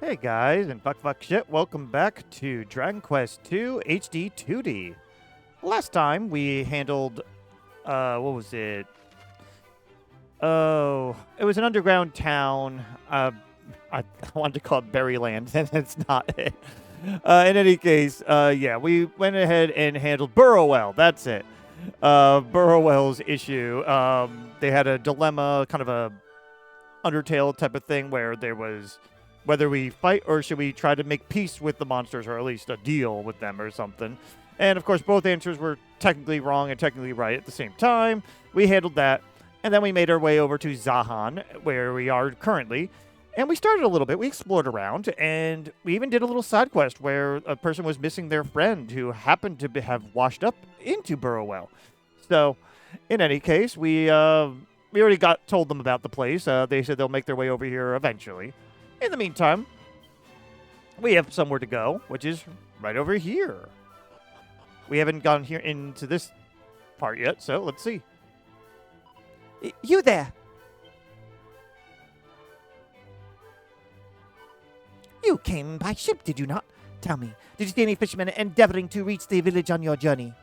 Hey guys, and fuck shit, welcome back to Dragon Quest II HD 2D. Last time we handled, what was it? Oh, it was an underground town. I wanted to call it Berryland, and it's not it. In any case, yeah, we went ahead and handled Burrowell, that's it. Burrowell's issue. They had a dilemma, kind of a Undertale type of thing where there was whether we fight or should we try to make peace with the monsters or at least a deal with them or something. And of course, both answers were technically wrong and technically right at the same time. We handled that. And then we made our way over to Zahan, where we are currently. And we started a little bit. We explored around. And we even did a little side quest where a person was missing their friend who happened to have washed up into Burrowell. So, in any case, we already told them about the place. They said they'll make their way over here eventually. In the meantime, we have somewhere to go, which is right over here. We haven't gone here into this part yet, so let's see. You there! You came by ship, did you not? Tell me, did you see any fishermen endeavoring to reach the village on your journey?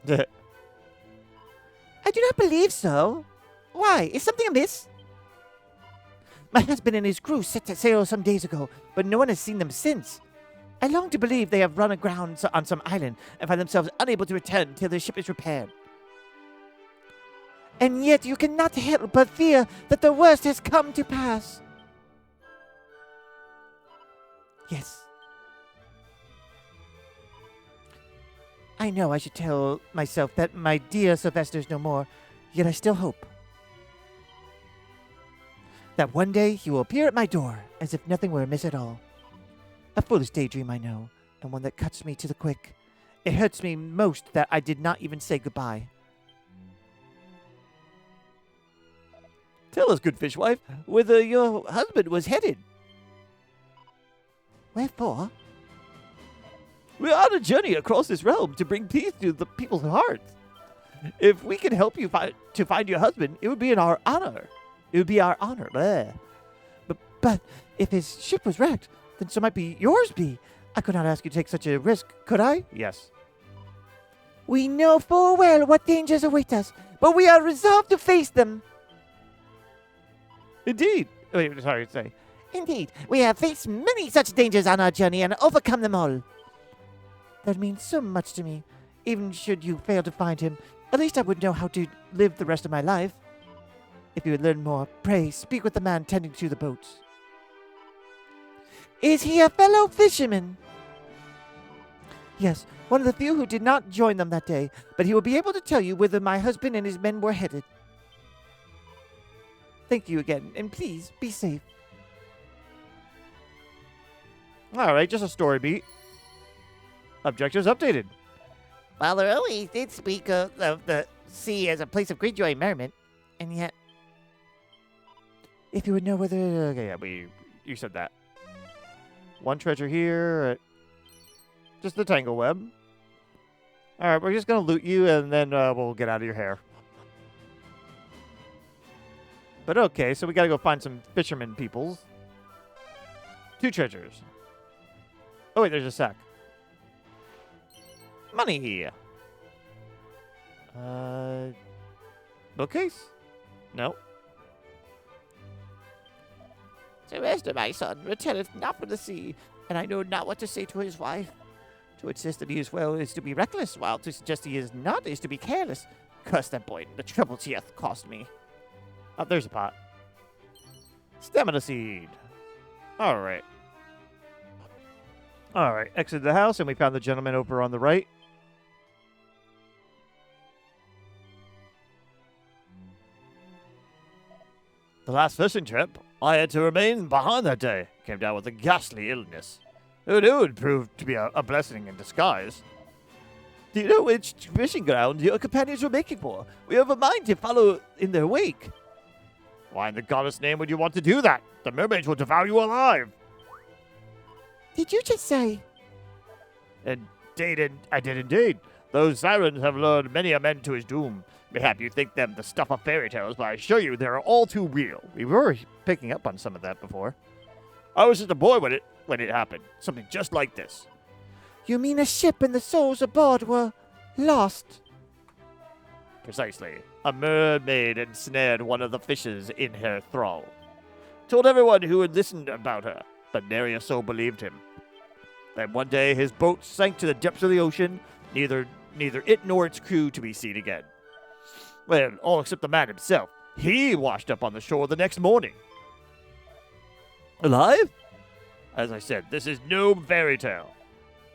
I do not believe so. Why? Is something amiss? My husband and his crew set to sail some days ago, but no one has seen them since. I long to believe they have run aground on some island and find themselves unable to return until their ship is repaired. And yet you cannot help but fear that the worst has come to pass. Yes. I know I should tell myself that my dear Sylvester's no more, yet I still hope that one day he will appear at my door as if nothing were amiss at all. A foolish daydream, I know, and one that cuts me to the quick. It hurts me most that I did not even say goodbye. Tell us, good fishwife, whither your husband was headed. Wherefore? We are on a journey across this realm to bring peace to the people's hearts. If we can help you to find your husband, it would be in our honor. It would be our honor. Bleh. But if his ship was wrecked, then so might be yours be. I could not ask you to take such a risk, could I? Yes. We know full well what dangers await us, but we are resolved to face them. Indeed. Wait, sorry, say. Indeed, we have faced many such dangers on our journey and overcome them all. That means so much to me. Even should you fail to find him, at least I would know how to live the rest of my life. If you would learn more, pray speak with the man tending to the boats. Is he a fellow fisherman? Yes, one of the few who did not join them that day, but he will be able to tell you whither my husband and his men were headed. Thank you again, and please be safe. All right, just a story beat. Objectives updated. Father always did speak of the sea as a place of great joy and merriment, and yet... If you would know whether... Okay, yeah, you said that. One treasure here. Just the tangle web. All right, we're just going to loot you, and then we'll get out of your hair. But okay, so we got to go find some fisherman peoples. 2 treasures. Oh, wait, there's a sack. Money here. Bookcase? No. Sylvester, my son, returneth not from the sea, and I know not what to say to his wife. To insist that he is well is to be reckless, while to suggest he is not is to be careless. Curse that boy, the troubles he hath cost me. Oh, there's a pot. Stamina seed. All right. All right, exited the house, and we found the gentleman over on the right. The last fishing trip, I had to remain behind that day. Came down with a ghastly illness. Who knew it proved to be a blessing in disguise? Do you know which fishing ground your companions were making for? We have a mind to follow in their wake. Why in the goddess' name would you want to do that? The mermaids will devour you alive. Did you just say? Indeed, I did indeed. Those sirens have lured many a man to his doom. Mayhap you think them the stuff of fairy tales, but I assure you they're all too real. We were picking up on some of that before. I was just a boy when it happened. Something just like this. You mean a ship and the souls aboard were lost? Precisely. A mermaid ensnared one of the fishes in her thrall. Told everyone who had listened about her, but nary a soul believed him. Then one day his boat sank to the depths of the ocean, neither it nor its crew to be seen again. Well, all except the man himself. He washed up on the shore the next morning. Alive? As I said, this is no fairy tale.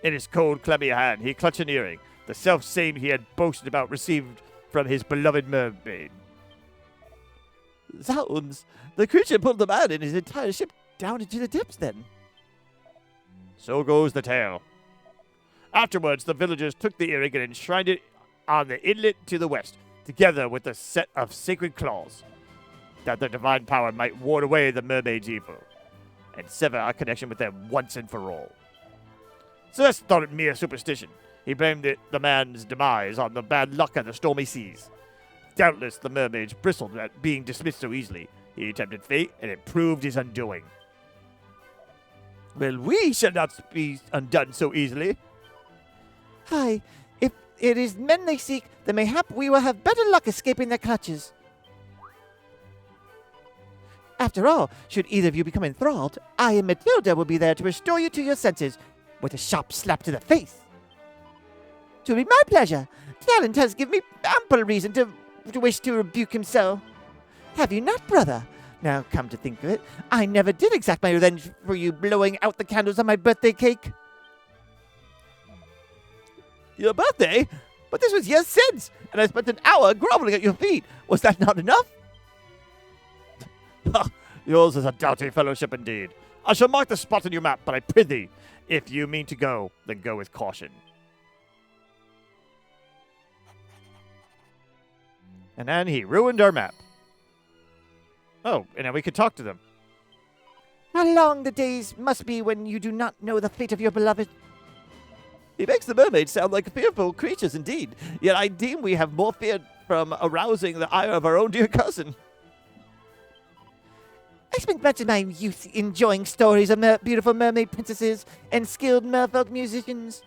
In his cold, clammy hand, he clutched an earring, the self-same he had boasted about received from his beloved mermaid. Zounds! The creature pulled the man and his entire ship down into the depths then. So goes the tale. Afterwards, the villagers took the earring and enshrined it on the inlet to the west, together with a set of sacred claws, that the divine power might ward away the mermaid's evil, and sever our connection with them once and for all. Celeste thought it mere superstition. He blamed the man's demise on the bad luck of the stormy seas. Doubtless the mermaids bristled at being dismissed so easily. He tempted fate, and it proved his undoing. Well, we shall not be undone so easily. Aye, if it is men they seek, then mayhap we will have better luck escaping their clutches. After all, should either of you become enthralled, I and Matilda will be there to restore you to your senses with a sharp slap to the face. 'Twill be my pleasure. Talent has given me ample reason to wish to rebuke him so. Have you not, brother? Now, come to think of it, I never did exact my revenge for you blowing out the candles on my birthday cake. Your birthday? But this was years since, and I spent an hour groveling at your feet. Was that not enough? Yours is a doughty fellowship indeed. I shall mark the spot on your map, but I prithee, if you mean to go, then go with caution. And then he ruined our map. Oh, and now we could talk to them. How long the days must be when you do not know the fate of your beloved. He makes the mermaids sound like fearful creatures indeed, yet I deem we have more fear from arousing the ire of our own dear cousin. I spent much of my youth enjoying stories of beautiful mermaid princesses and skilled merfolk musicians.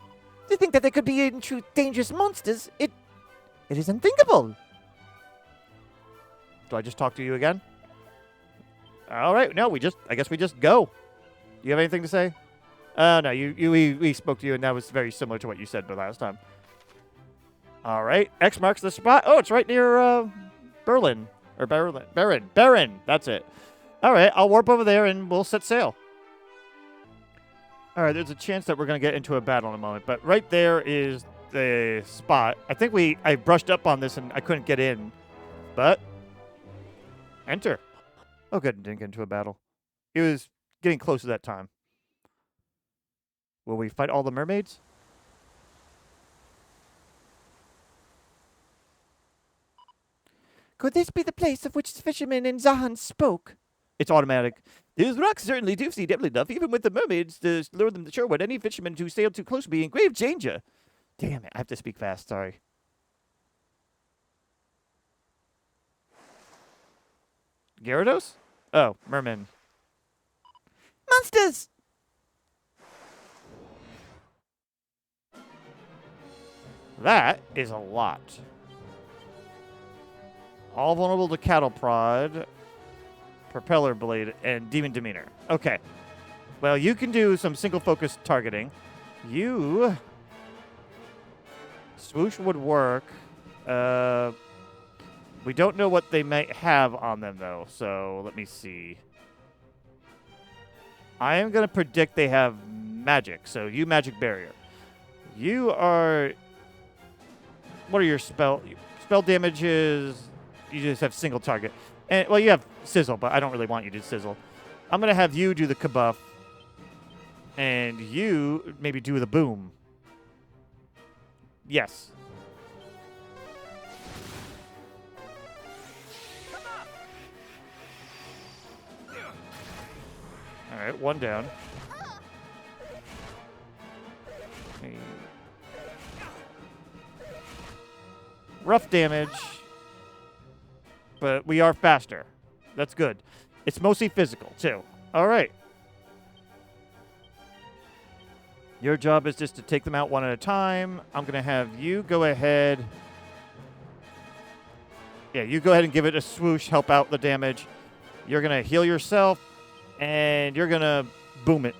To think that there could be in truth dangerous monsters, it is unthinkable. Do I just talk to you again? All right, no, I guess we just go. Do you have anything to say? No, we spoke to you, and that was very similar to what you said the last time. All right, X marks the spot. Oh, it's right near Berlin. Or Baron, that's it. All right, I'll warp over there, and we'll set sail. All right, there's a chance that we're going to get into a battle in a moment, but right there is the spot. I think I brushed up on this, and I couldn't get in, but enter. Oh, good, didn't get into a battle. It was getting close to that time. Will we fight all the mermaids? Could this be the place of which the fishermen in Zahan spoke? It's automatic. These rocks certainly do seem deadly enough, even with the mermaids, to lure them to shoreward. Any fisherman who sailed too close would be in grave danger. Damn it, I have to speak fast, sorry. Gyarados? Oh, Mermen. Monsters! That is a lot. All vulnerable to cattle prod, propeller blade, and demon demeanor. Okay. Well, you can do some single focus targeting. Swoosh would work. We don't know what they might have on them, though, so let me see. I am going to predict they have magic, so you magic barrier. You are... What are your spell damages? You just have single target. And well, you have sizzle, but I don't really want you to sizzle. I'm going to have you do the kabuff, and you maybe do the boom. Yes. All right, one down. Rough damage. but we are faster. That's good. It's mostly physical, too. All right. Your job is just to take them out one at a time. I'm going to have you go ahead. Yeah, you go ahead and give it a swoosh, help out the damage. You're going to heal yourself, and you're going to boom it.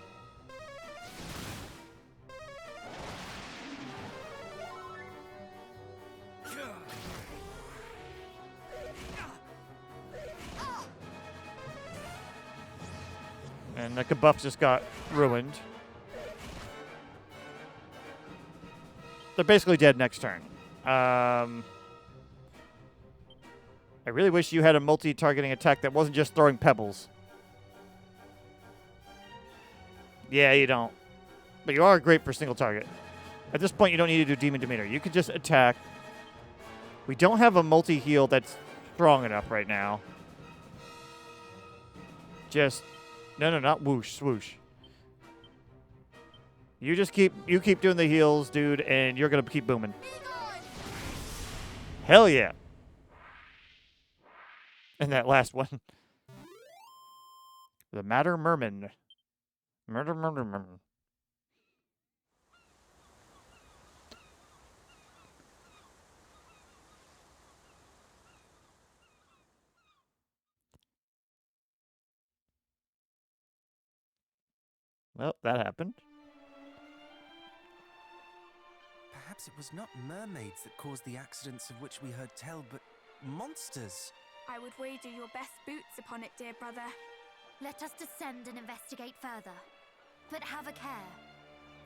And the buff just got ruined. They're basically dead next turn. I really wish you had a multi-targeting attack that wasn't just throwing pebbles. Yeah, you don't. But you are great for single target. At this point, you don't need to do Demon Demeanor. You could just attack. We don't have a multi-heal that's strong enough right now. Just... No, not whoosh, swoosh. You just keep doing the heals, dude, and you're gonna keep booming. Hell yeah. And that last one. The Matter Mermen. Murder. Well, that happened. Perhaps it was not mermaids that caused the accidents of which we heard tell, but monsters. I would wager your best boots upon it, dear brother. Let us descend and investigate further. But have a care.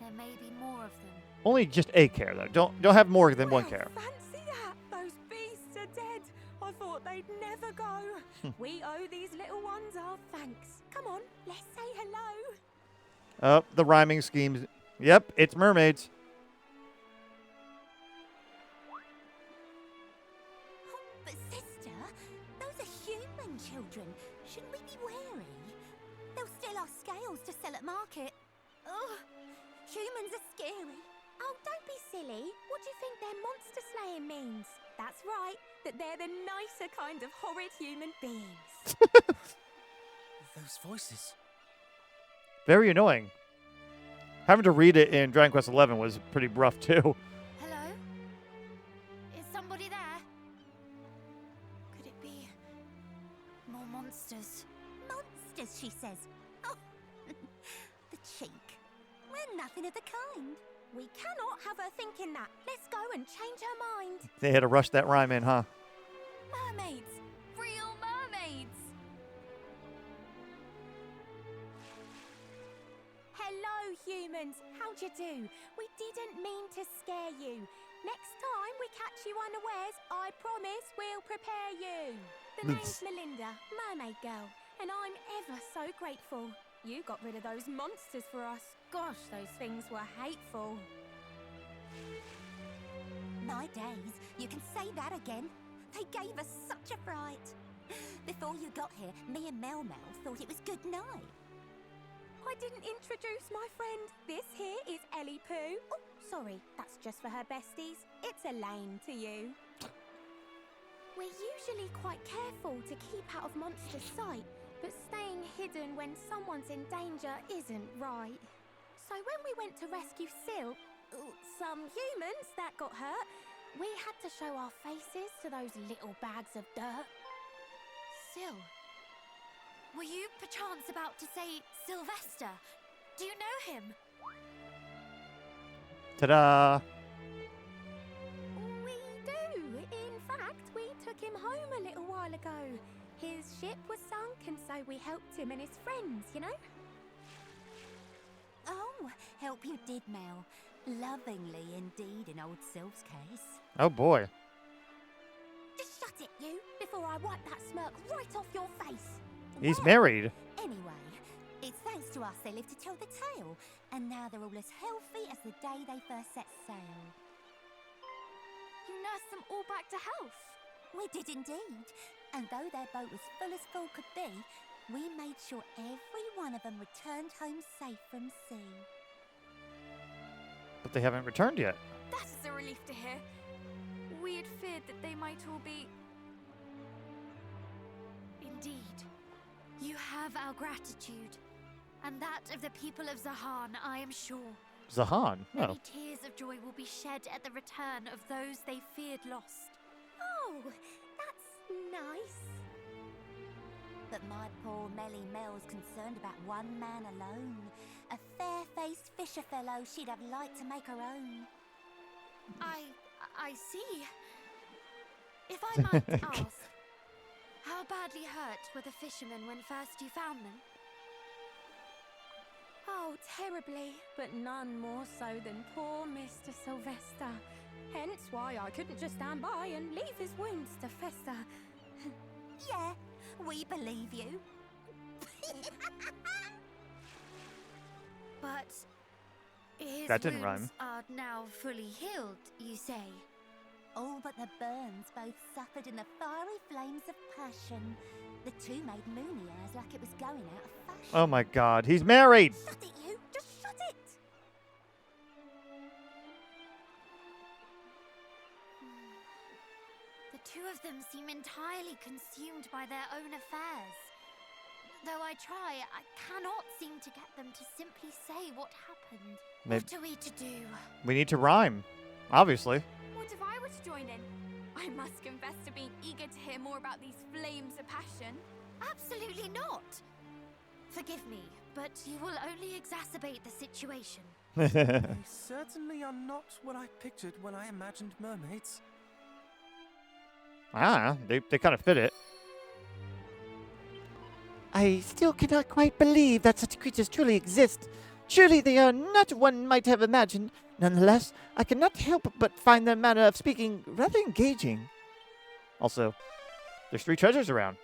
There may be more of them. Only just a care, though. Don't have more than one care. Fancy that! Those beasts are dead. I thought they'd never go. We owe these little ones our thanks. Come on, let's say hello. Oh, the rhyming schemes. Yep, it's mermaids. But sister, those are human children. Shouldn't we be wary? They'll steal our scales to sell at market. Ugh, humans are scary. Oh, don't be silly. What do you think their monster slaying means? That's right, that they're the nicer kind of horrid human beings. Those voices. Very annoying. Having to read it in Dragon Quest XI was pretty rough, too. Hello? Is somebody there? Could it be more monsters? Monsters, she says. Oh, the cheek. We're nothing of the kind. We cannot have her thinking that. Let's go and change her mind. They had to rush that rhyme in, huh? Mermaids! Real mermaids! Hello, humans. How'd you do? We didn't mean to scare you. Next time we catch you unawares, I promise we'll prepare you. The name's Melinda, mermaid girl, and I'm ever so grateful. You got rid of those monsters for us. Gosh, those things were hateful. My days, you can say that again. They gave us such a fright. Before you got here, me and Mel thought it was good night. I didn't introduce my friend. This here is Ellie Pooh. Oh, sorry, that's just for her besties. It's Elaine to you. We're usually quite careful to keep out of monsters' sight, but staying hidden when someone's in danger isn't right. So when we went to rescue some humans that got hurt, we had to show our faces to those little bags of dirt. Sil, were you perchance about to say Sylvester? Do you know him? Ta-da! We do. In fact, we took him home a little while ago. His ship was sunk, and so we helped him and his friends, you know? Oh, help you did, Mel. Lovingly indeed in old Sylph's case. Oh, boy. Just shut it, you, before I wipe that smirk right off your face. He's Well, married. Anyway, it's thanks to us they lived to tell the tale, and now they're all as healthy as the day they first set sail. You nursed them all back to health. We did indeed, and though their boat was full as full could be, we made sure every one of them returned home safe from sea. But they haven't returned yet. That is a relief to hear. We had feared that they might all be have our gratitude, and that of the people of Zahan, I am sure. Zahan? Oh. Many tears of joy will be shed at the return of those they feared lost. Oh, that's nice. But my poor Melly Mel's concerned about one man alone. A fair-faced fisher fellow she'd have liked to make her own. I see. If I might ask, how badly hurt were the fishermen when first you found them? Oh, terribly, but none more so than poor Mr. Sylvester. Hence why I couldn't just stand by and leave his wounds to fester. Yeah, we believe you. But his That didn't wounds rhyme. are now fully healed, you say? All but the burns both suffered in the fiery flames of passion. The two made moony eyes like it was going out of fashion. Oh my god, he's married! Shut it, you! Just shut it! The two of them seem entirely consumed by their own affairs. Though I try, I cannot seem to get them to simply say what happened. What are we to do? We need to rhyme, obviously. What if I were to join in? I must confess to being eager to hear more about these flames of passion. Absolutely not! Forgive me, but you will only exacerbate the situation. They certainly are not what I pictured when I imagined mermaids. They kind of fit it. I still cannot quite believe that such creatures truly exist. Surely they are not one might have imagined. Nonetheless, I cannot help but find their manner of speaking rather engaging. Also, there's 3 treasures around.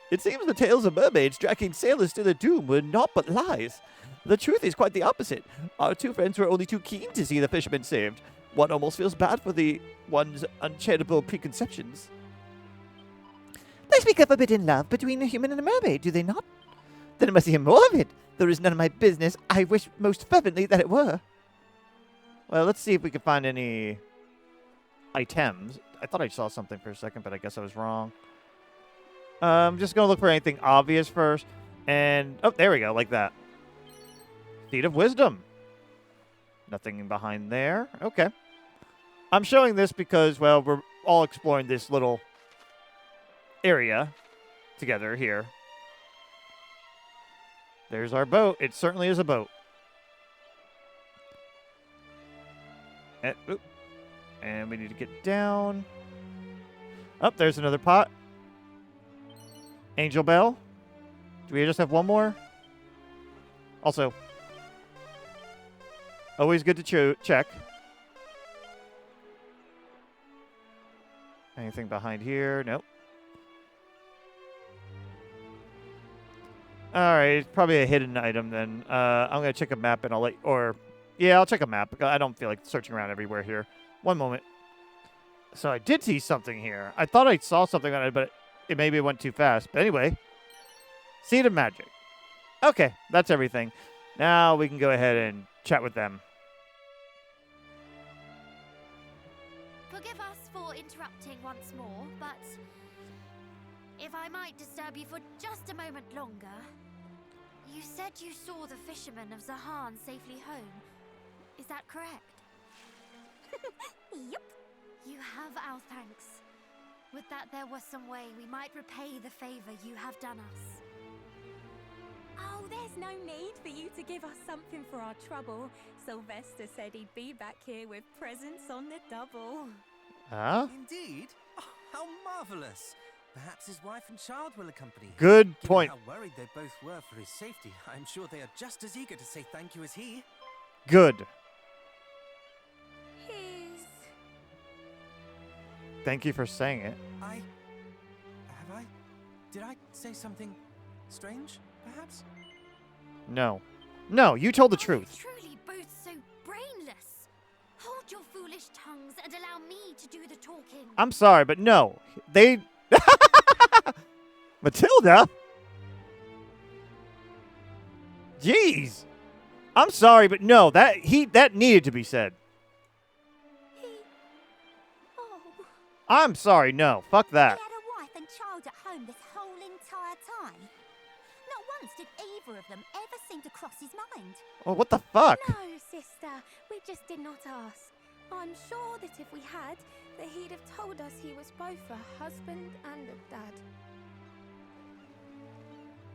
It seems the tales of mermaids dragging sailors to their doom were naught but lies. The truth is quite the opposite. Our 2 friends were only too keen to see the fishermen saved. One almost feels bad for the one's uncharitable preconceptions. They speak of forbidden love between a human and a mermaid, do they not? Then I must hear more of it. There is none of my business. I wish most fervently that it were. Well, let's see if we can find any items. I thought I saw something for a second, but I guess I was wrong. I'm just going to look for anything obvious first. And, oh, there we go, like that. Seed of Wisdom. Nothing behind there. Okay. I'm showing this because, well, we're all exploring this little area together here. There's our boat. It certainly is a boat. And we need to get down. Oh, there's another pot. Angel Bell. Do we just have one more? Also, always good to check. Anything behind here? Nope. All right, it's probably a hidden item then. I'm gonna check a map and I'll let, yeah, I'll check a map. I don't feel like searching around everywhere here. One moment. So I did see something here. I thought I saw something on it, but it maybe went too fast. But anyway, Seed of Magic. Okay, that's everything. Now we can go ahead and chat with them. Forgive us for interrupting once more, but if I might disturb you for just a moment longer, you said you saw the fishermen of Zahan safely home. Is that correct? Yep. You have our thanks. Would that there was some way we might repay the favor you have done us. Oh, there's no need for you to give us something for our trouble. Sylvester said he'd be back here with presents on the double. Huh? Indeed? Oh, how marvelous! Perhaps his wife and child will accompany him. Good Given point. how worried they both were for his safety, I'm sure they are just as eager to say thank you as he. Good. Thank you for saying it. Did I say something strange, perhaps? No. No, you told the truth. Truly both so brainless. Hold your foolish tongues and allow me to do the talking. I'm sorry, but no. They... Matilda? Jeez. I'm sorry, but no. That needed to be said. Oh. I'm sorry, no. Fuck that. He had a wife and child at home this whole entire time. Not either of them ever seemed to cross his mind. Oh, what the fuck? No, sister, we just did not ask. I'm sure that if we had, that he'd have told us he was both a husband and a dad.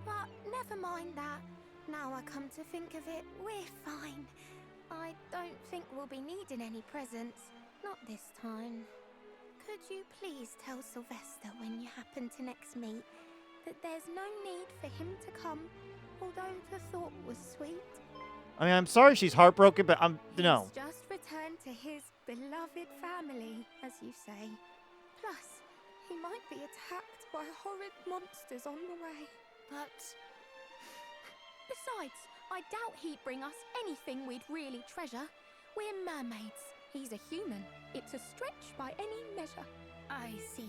But never mind that. Now I come to think of it, we're fine. I don't think we'll be needing any presents. Not this time. Could you please tell Sylvester when you happen to next meet that there's no need for him to come, although the thought was sweet? I mean, I'm sorry she's heartbroken, but no. He's just returned to his beloved family, as you say. Plus, he might be attacked by horrid monsters on the way. But besides, I doubt he'd bring us anything we'd really treasure. We're mermaids. He's a human. It's a stretch by any measure. I see.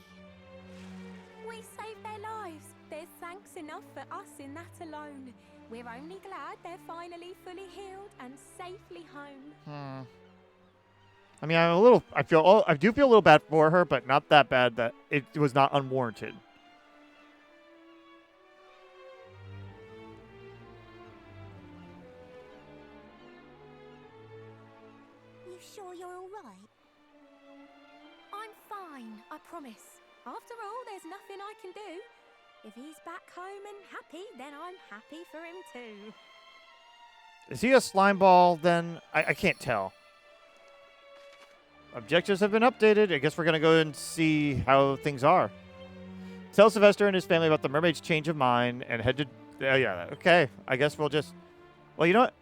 We saved their lives. There's thanks enough for us in that alone. We're only glad they're finally fully healed and safely home. I mean, I do feel a little bad for her, but not that bad that it was not unwarranted. You sure you're all right? I'm fine, I promise. After all, there's nothing I can do. If he's back home and happy, then I'm happy for him too. Is he a slime ball then? I can't tell. Objectives have been updated. I guess we're going to go and see how things are. Tell Sylvester and his family about the mermaid's change of mind and head to... yeah, okay. I guess we'll just... Well, you know what?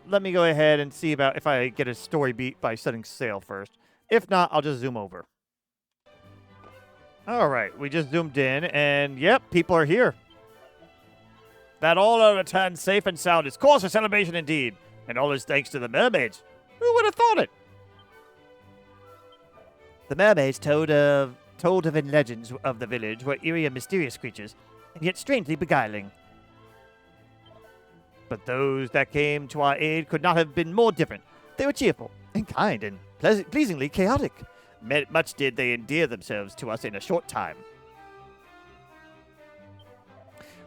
Let me go ahead and see about if I get a story beat by setting sail first. If not, I'll just zoom over. All right, we just zoomed in, and yep, people are here. That all are returned safe and sound is cause for celebration indeed, and all is thanks to the mermaids. Who would have thought it? The mermaids told of in legends of the village were eerie and mysterious creatures, and yet strangely beguiling. But those that came to our aid could not have been more different. They were cheerful and kind and pleasingly chaotic. Much did they endear themselves to us in a short time.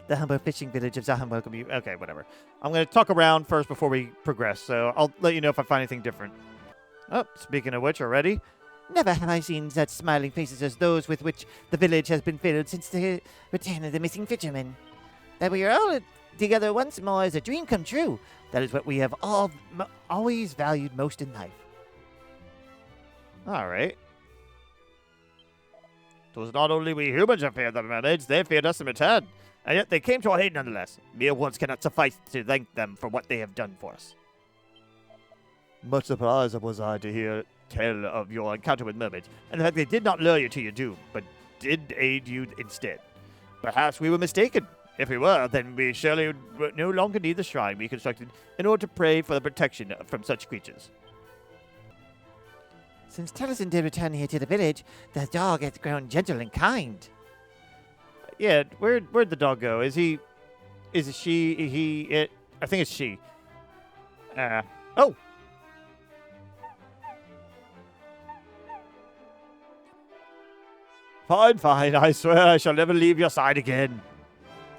The humble fishing village of Zahan welcome you. Okay, whatever. I'm going to talk around first before we progress, so I'll let you know if I find anything different. Oh, speaking of which, already. Never have I seen such smiling faces as those with which the village has been filled since the return of the missing fishermen. That we are all together once more is a dream come true. That is what we have always valued most in life. All right. It was not only we humans who feared the mermaids, they feared us in return. And yet they came to our aid nonetheless. Mere words cannot suffice to thank them for what they have done for us. Much surprised was I to hear tell of your encounter with mermaids, and that they did not lure you to your doom, but did aid you instead. Perhaps we were mistaken. If we were, then we surely would no longer need the shrine we constructed in order to pray for the protection from such creatures. Since Taliesin did return here to the village, the dog has grown gentle and kind. Yeah, where'd the dog go? Is it she, he, it? I think it's she. Oh! Fine, I swear I shall never leave your side again.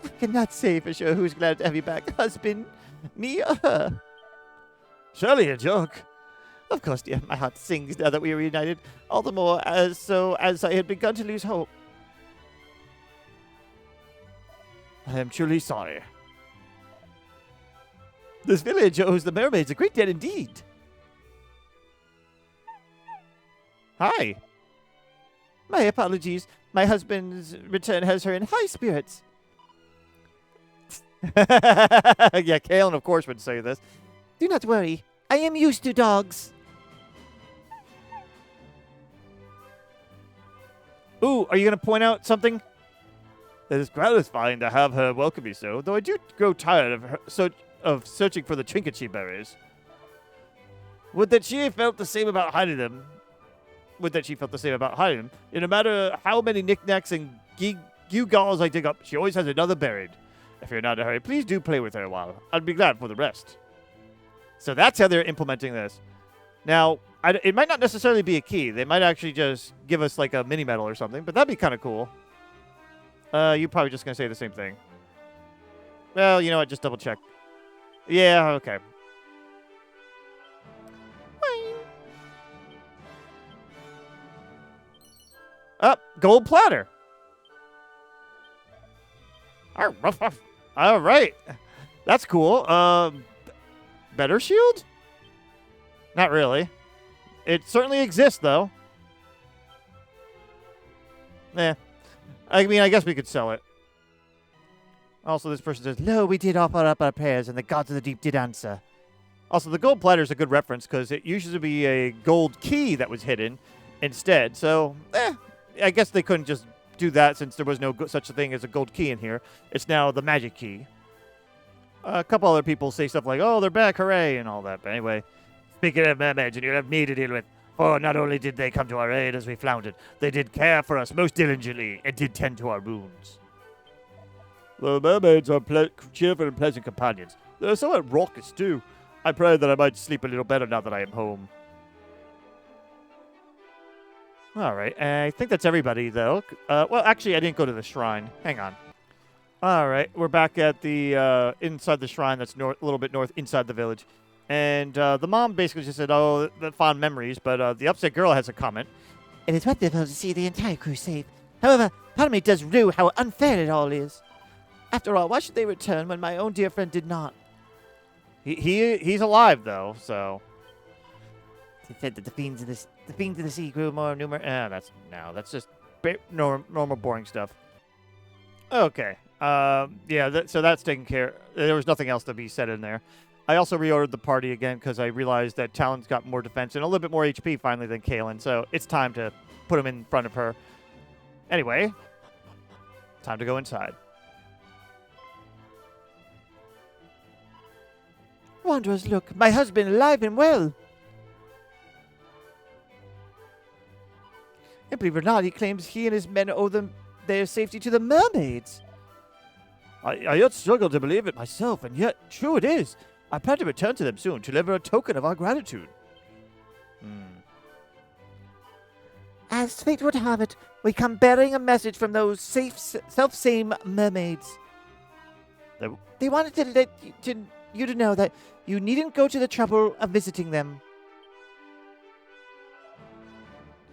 I cannot say for sure who's glad to have you back, husband. Me or her? Surely a joke. Of course, dear, my heart sings now that we are reunited, all the more as I had begun to lose hope. I am truly sorry. This village owes the mermaids a great debt indeed. Hi. My apologies. My husband's return has her in high spirits. Yeah, Kalen, of course, would say this. Do not worry. I am used to dogs. Ooh, are you going to point out something? It is gratifying to have her welcome me so, though I do grow tired of searching for the trinkets she buries. Would that she felt the same about hiding them. No matter how many knickknacks and gewgaws I dig up, she always has another buried. If you're not in a hurry, please do play with her a while. I'd be glad for the rest. So that's how they're implementing this. Now, it might not necessarily be a key. They might actually just give us like a mini medal or something, but that'd be kind of cool. You're probably just going to say the same thing. Well, you know what? Just double check. Yeah, okay. Up, gold platter. All right. That's cool. Better shield? Not really. It certainly exists, though. Eh. I mean, I guess we could sell it. Also, this person says, Lo, we did offer up our prayers, and the gods of the deep did answer. Also, the gold platter is a good reference because it used to be a gold key that was hidden instead. So, I guess they couldn't just do that since there was no such a thing as a gold key in here. It's now the magic key. A couple other people say stuff like, oh, they're back, hooray, and all that. But anyway, speaking of mermaids, and you have me to deal with. For not only did they come to our aid as we floundered, they did care for us most diligently and did tend to our wounds. The mermaids are cheerful and pleasant companions. They're somewhat raucous, too. I pray that I might sleep a little better now that I am home. All right, I think that's everybody, though. Well, actually, I didn't go to the shrine. Hang on. All right, we're back at the inside the shrine that's a little bit north inside the village. And the mom basically just said, oh, the fond memories, but the upset girl has a comment. It is wonderful to see the entire crew safe. However, part of me does rue how unfair it all is. After all, why should they return when my own dear friend did not? He's alive, though, so... They said that the fiends of the sea grew more numerous. That's just normal boring stuff. Okay. Yeah, so that's taken care. There was nothing else to be said in there. I also reordered the party again because I realized that Talon's got more defense and a little bit more HP finally than Kaelin, so it's time to put him in front of her. Anyway, time to go inside. Wanderers, look, my husband alive and well. And believe it or not, he claims he and his men owe their safety to the mermaids. I yet struggle to believe it myself, and yet true it is. I plan to return to them soon to deliver a token of our gratitude. As fate would have it, we come bearing a message from those self-same mermaids. They wanted to let you to know that you needn't go to the trouble of visiting them.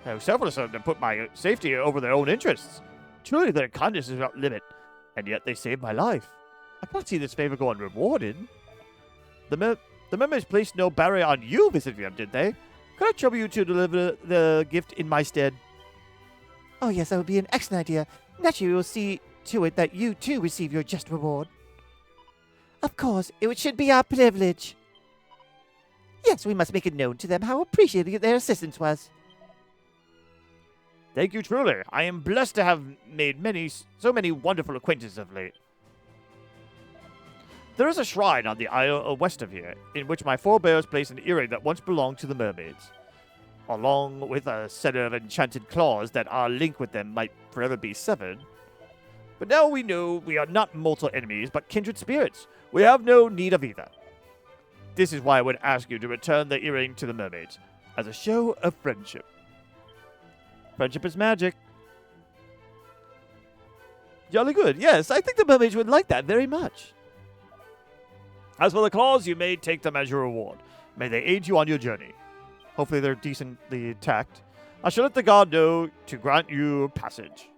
How selfless of them to put my safety over their own interests. Truly their kindness is without limit, and yet they saved my life. I can't see this favor go unrewarded. The mermaids placed no barrier on you visiting them, did they? Could I trouble you to deliver the gift in my stead? Oh yes, that would be an excellent idea. Naturally, we'll see to it that you too receive your just reward. Of course, it should be our privilege. Yes, we must make it known to them how appreciated their assistance was. Thank you truly. I am blessed to have made so many wonderful acquaintances of late. There is a shrine on the isle west of here, in which my forebears placed an earring that once belonged to the mermaids, along with a set of enchanted claws that our link with them might forever be severed. But now we know we are not mortal enemies, but kindred spirits. We have no need of either. This is why I would ask you to return the earring to the mermaids, as a show of friendship. Friendship is magic. Jolly good. Yes, I think the mermaids would like that very much. As for the claws, you may take them as your reward. May they aid you on your journey. Hopefully they're decently attacked. I shall let the guard know to grant you passage.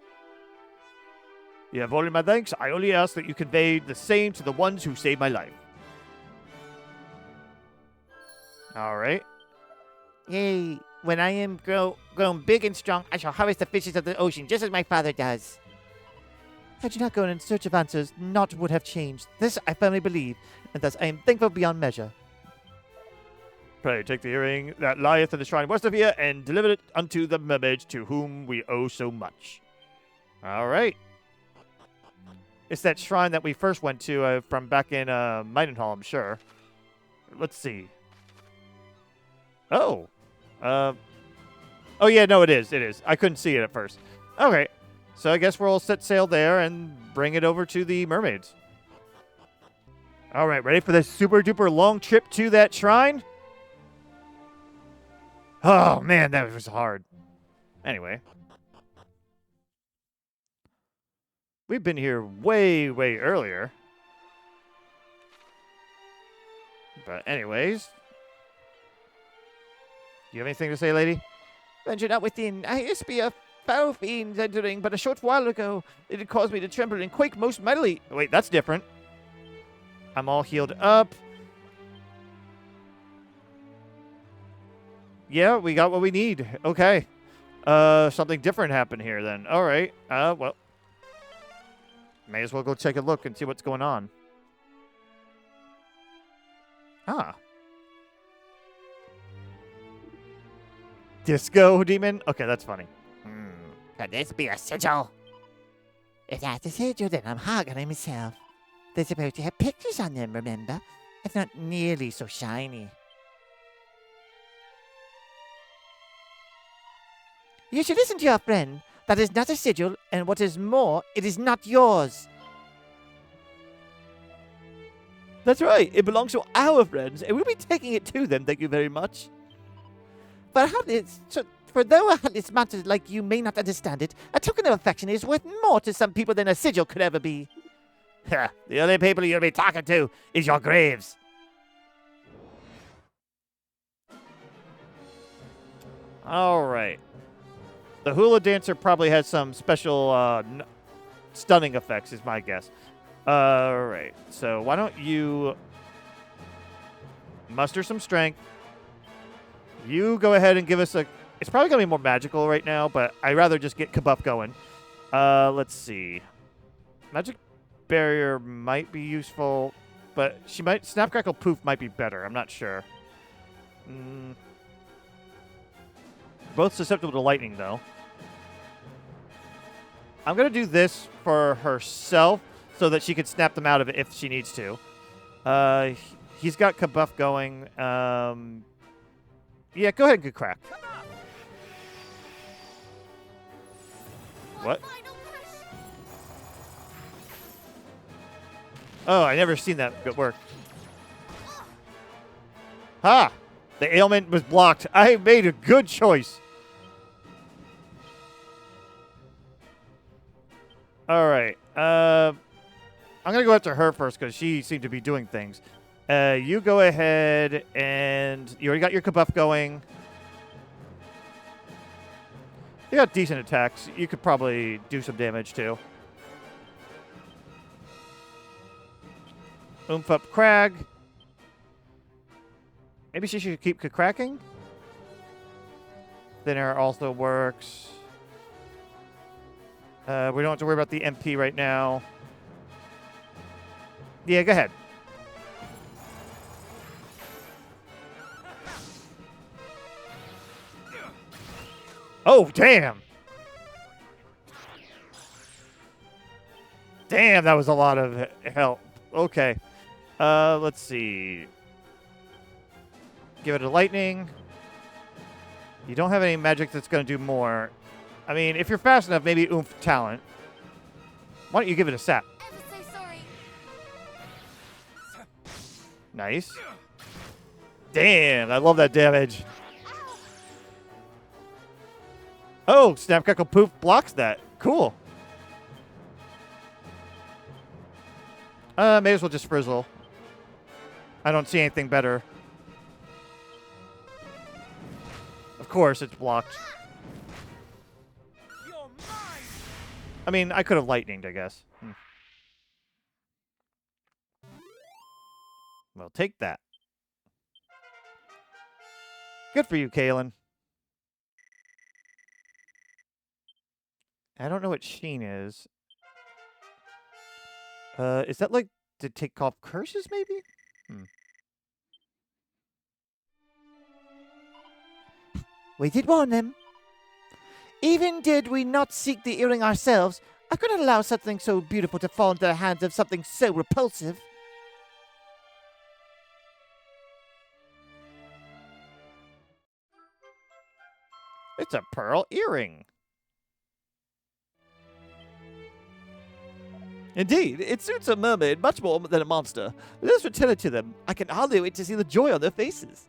You have only my thanks. I only ask that you convey the same to the ones who saved my life. All right. Yay. When I am grown big and strong, I shall harvest the fishes of the ocean, just as my father does. Had you not gone in search of answers, naught would have changed. This I firmly believe, and thus I am thankful beyond measure. Pray take the earring that lieth in the shrine west of here, and deliver it unto the mermaids to whom we owe so much. All right. It's that shrine that we first went to from back in Maidenhall, I'm sure. Let's see. Oh. Oh, yeah, no, it is. It is. I couldn't see it at first. Okay. So I guess we'll set sail there and bring it over to the mermaids. All right, ready for this super duper long trip to that shrine? Oh, man, that was hard. Anyway. We've been here way, way earlier. But anyways. Do you have anything to say, lady? Venture not within. I used to be a foul fiend entering, but a short while ago it had caused me to tremble and quake most mightily. Wait, that's different. I'm all healed up. Yeah, we got what we need. Okay. Something different happened here then. All right. Well. May as well go take a look and see what's going on. Ah. Disco demon? Okay, that's funny. Could this be a sigil? If that's a sigil, then I'm Haggle myself. They're supposed to have pictures on them, remember? It's not nearly so shiny. You should listen to your friend. That is not a sigil, and what is more, it is not yours. That's right. It belongs to our friends, and we'll be taking it to them. Thank you very much. But for though a heartless monster like you may not understand it, a token of affection is worth more to some people than a sigil could ever be. The only people you'll be talking to is your graves. All right. The hula dancer probably has some special stunning effects, is my guess. All right. So why don't you muster some strength? You go ahead and give us a... It's probably going to be more magical right now, but I'd rather just get Kabuff going. Let's see. Magic Barrier might be useful, but she might... Snap, Crackle, Poof might be better. I'm not sure. Both susceptible to lightning, though. I'm going to do this for herself so that she can snap them out of it if she needs to. He's got Kabuff going. Yeah, go ahead and good crack. What? Oh, I never seen that good work. Ha! The ailment was blocked. I made a good choice. All right. I'm going to go after her first because she seemed to be doing things. You go ahead and you already got your Kabuff going. You got decent attacks. You could probably do some damage too. Oomph up Crag. Maybe she should keep cracking. Thin air also works. We don't have to worry about the MP right now. Yeah, go ahead. Oh, damn. Damn, that was a lot of help. Okay. Let's see. Give it a lightning. You don't have any magic that's going to do more. I mean, if you're fast enough, maybe oomph talent. Why don't you give it a sap? Ever so sorry. Nice. Damn, I love that damage. Oh, Snap, Crackle, Poof blocks that. Cool. May as well just Frizzle. I don't see anything better. Of course, it's blocked. I mean, I could have lightninged, I guess. Well, take that. Good for you, Kaylin. I don't know what Sheen is. Is that like to take off curses, maybe? We did warn them. Even did we not seek the earring ourselves, I could not allow something so beautiful to fall into the hands of something so repulsive. It's a pearl earring. Indeed, it suits a mermaid much more than a monster. Let us return it to them. I can hardly wait to see the joy on their faces.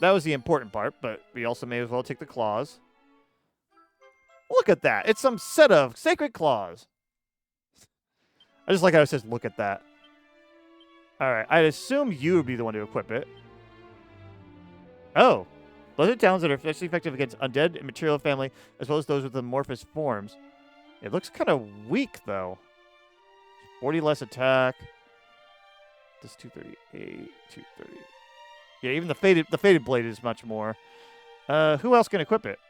That was the important part, but we also may as well take the claws. Look at that. It's some set of sacred claws. I just like how it says, look at that. All right. I'd assume you would be the one to equip it. Oh. Those are talents that are especially effective against undead and material family, as well as those with amorphous forms. It looks kind of weak, though. 40 less attack. This 238, 230. Yeah, even the faded blade is much more. Who else can equip it?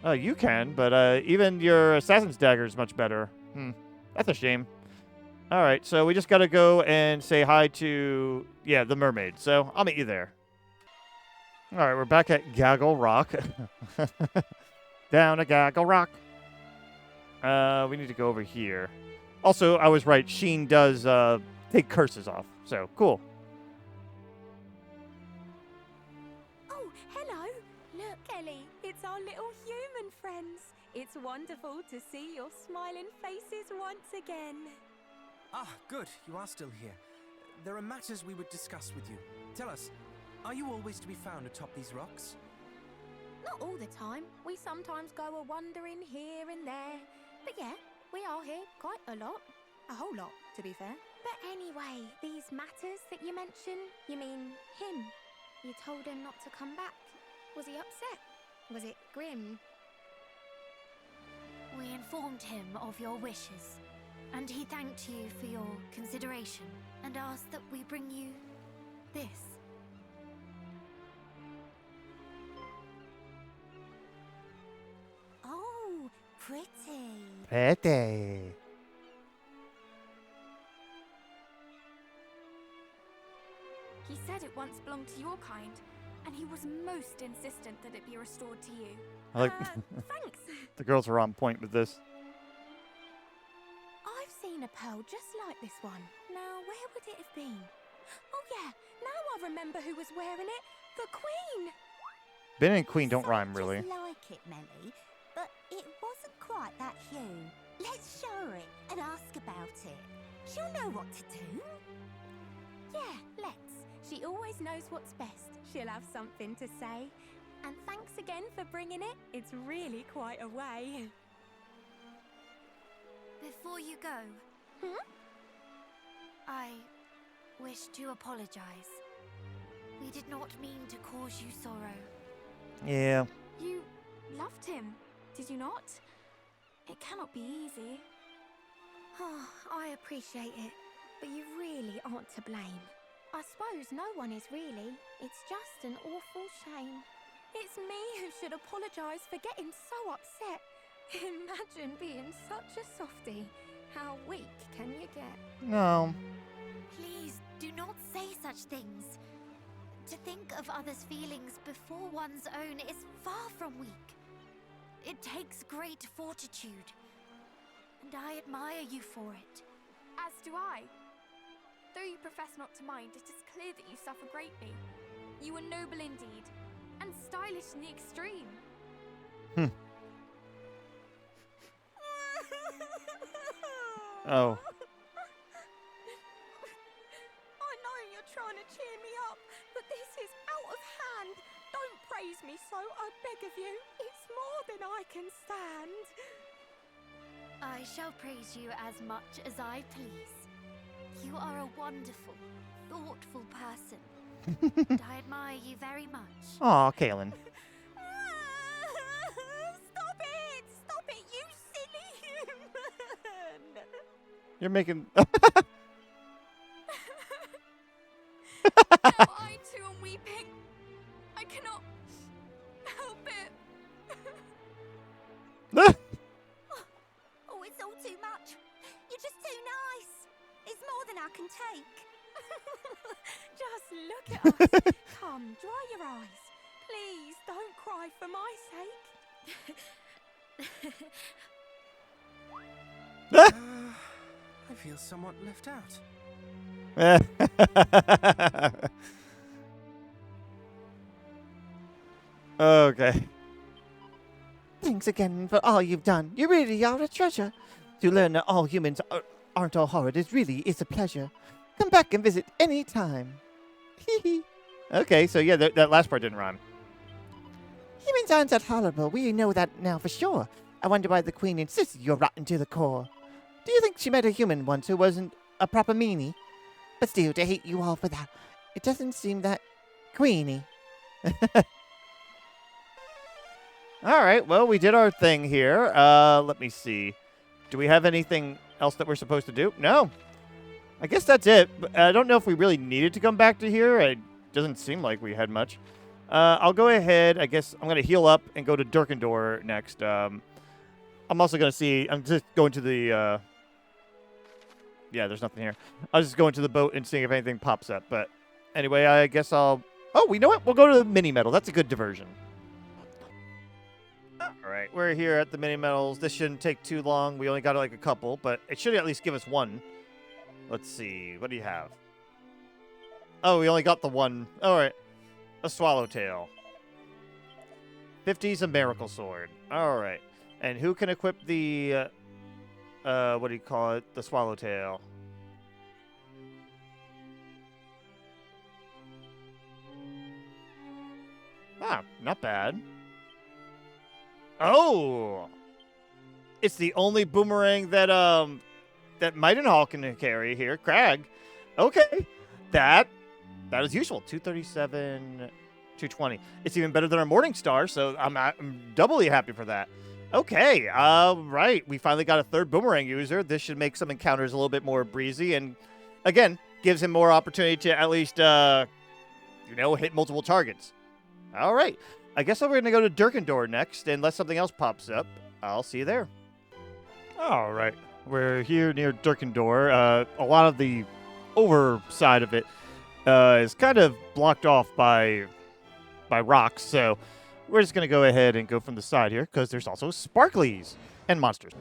You can, but even your assassin's dagger is much better. That's a shame. All right, so we just got to go and say hi to, the mermaid. So I'll meet you there. All right, we're back at Gaggle Rock. Down to Gaggle Rock. We need to go over here. Also, I was right. Sheen does take curses off. So, cool. Oh, hello. Look, Ellie, it's our little human friends. It's wonderful to see your smiling faces once again. Ah, good. You are still here. There are matters we would discuss with you. Tell us, are you always to be found atop these rocks? Not all the time. We sometimes go a-wandering here and there. But yeah, we are here quite a lot. A whole lot, to be fair. But anyway, these matters that you mention, you mean him? You told him not to come back. Was he upset? Was it grim? We informed him of your wishes, and he thanked you for your consideration and asked that we bring you this. Oh, pretty. Pretty. He said it once belonged to your kind, and he was most insistent that it be restored to you. I like Thanks. the girls are on point with this. I've seen a pearl just like this one. Now, where would it have been? Oh yeah, now I remember who was wearing it. The Queen. Ben and Queen don't So rhyme, really. Just like it, Melly, but it wasn't quite that hue. Let's show her it and ask about it. She'll know what to do. Yeah, let's. She always knows what's best. She'll have something to say. And thanks again for bringing it. It's really quite a way. Before you go, I wish to apologize. We did not mean to cause you sorrow. Yeah. You loved him, did you not? It cannot be easy. Oh, I appreciate it, but you really aren't to blame. I suppose no one is really. It's just an awful shame. It's me who should apologise for getting so upset. Imagine being such a softie. How weak can you get? No. Please do not say such things. To think of others' feelings before one's own is far from weak. It takes great fortitude, and I admire you for it. As do I. Though you profess not to mind, it is clear that you suffer greatly. You are noble indeed, and stylish in the extreme. Oh. I know you're trying to cheer me up, but this is out of hand. Don't praise me so, I beg of you. It's more than I can stand. I shall praise you as much as I please. You are a wonderful, thoughtful person, and I admire you very much. Aw, Kaylin. Stop it! Stop it, you silly human! You're making... Now I too am weeping. I cannot help it. Oh, it's all too much. You're just too nice. It's more than I can take. Just look at us. Come, dry your eyes. Please, don't cry for my sake. I feel somewhat left out. Okay. Thanks again for all you've done. You really are a treasure. To learn that all humans aren't all horrid is a pleasure. Come back and visit any time. Okay, so yeah, that last part didn't rhyme. Even Humans aren't that horrible. We know that now for sure. I wonder why the queen insisted you're rotten to the core. Do you think she met a human once who wasn't a proper meanie? But still, to hate you all for that, it doesn't seem that queenie. All right, well, we did our thing here. Let me see. Do we have anything else that we're supposed to do? No. I guess that's it. But I don't know if we really needed to come back to here. It doesn't seem like we had much. I'll go ahead. I guess I'm going to heal up and go to Dirkandor next. I'm also going to see. I'm just going to the... yeah, there's nothing here. I'll just go into the boat and see if anything pops up. But anyway, I guess I'll... Oh, you know what? We'll go to the mini-medal. That's a good diversion. All right, we're here at the mini-medals. This shouldn't take too long. We only got like a couple, but it should at least give us one. Let's see. What do you have? Oh, we only got the one. All right. A swallowtail. 50's a miracle sword. All right. And who can equip the... what do you call it? The swallowtail. Ah, not bad. Oh! It's the only boomerang that, that Maidenhall can carry here. Crag. Okay. That is useful. 237, 220. It's even better than our Morningstar, so I'm doubly happy for that. Okay, right. We finally got a third boomerang user. This should make some encounters a little bit more breezy, and again, gives him more opportunity to at least, hit multiple targets. All right. I guess we're going to go to Dirkandor next, unless something else pops up. I'll see you there. All right. We're here near Dirkandor. A lot of the overside of it is kind of blocked off by rocks, so we're just going to go ahead and go from the side here, because there's also sparklies and monsters.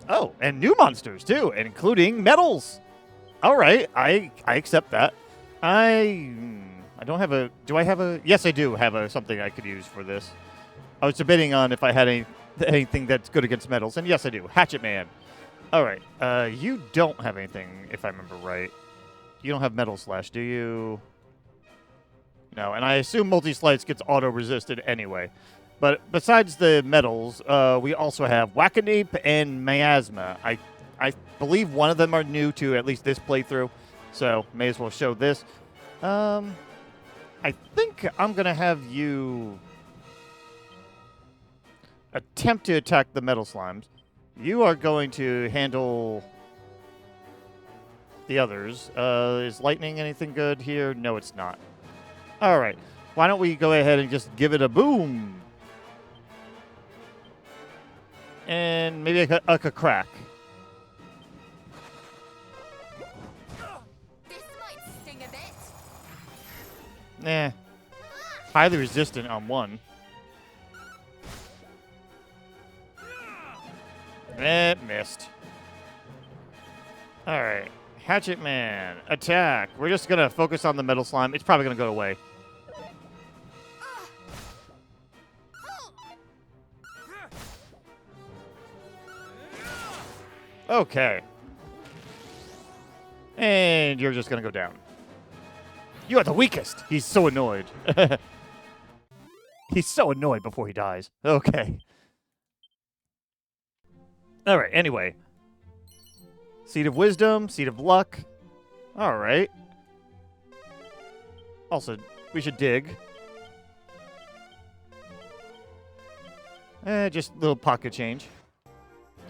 Oh, and new monsters, too, including metals. All right, I accept that. I don't have a... Do I have a... Yes, I do have something I could use for this. I was debating on if I had anything that's good against metals, and yes, I do. Hatchet Man. All right, you don't have anything, if I remember right. You don't have Metal Slash, do you? No, and I assume Multi-Slice gets auto-resisted anyway. But besides the metals, we also have Smackanape and Miasma. I believe one of them are new to at least this playthrough, so may as well show this. I think I'm going to have you attempt to attack the metal slimes. You are going to handle the others. Is lightning anything good here? No, it's not. All right. Why don't we go ahead and just give it a boom? And maybe a crack. This might sting a bit. Nah. Highly resistant on one. It missed. All right. Hatchet Man, attack. We're just going to focus on the metal slime. It's probably going to go away. Okay. And you're just going to go down. You are the weakest. He's so annoyed. He's so annoyed before he dies. Okay. All right, anyway. Seed of Wisdom, Seed of Luck. All right. Also, we should dig. Just a little pocket change.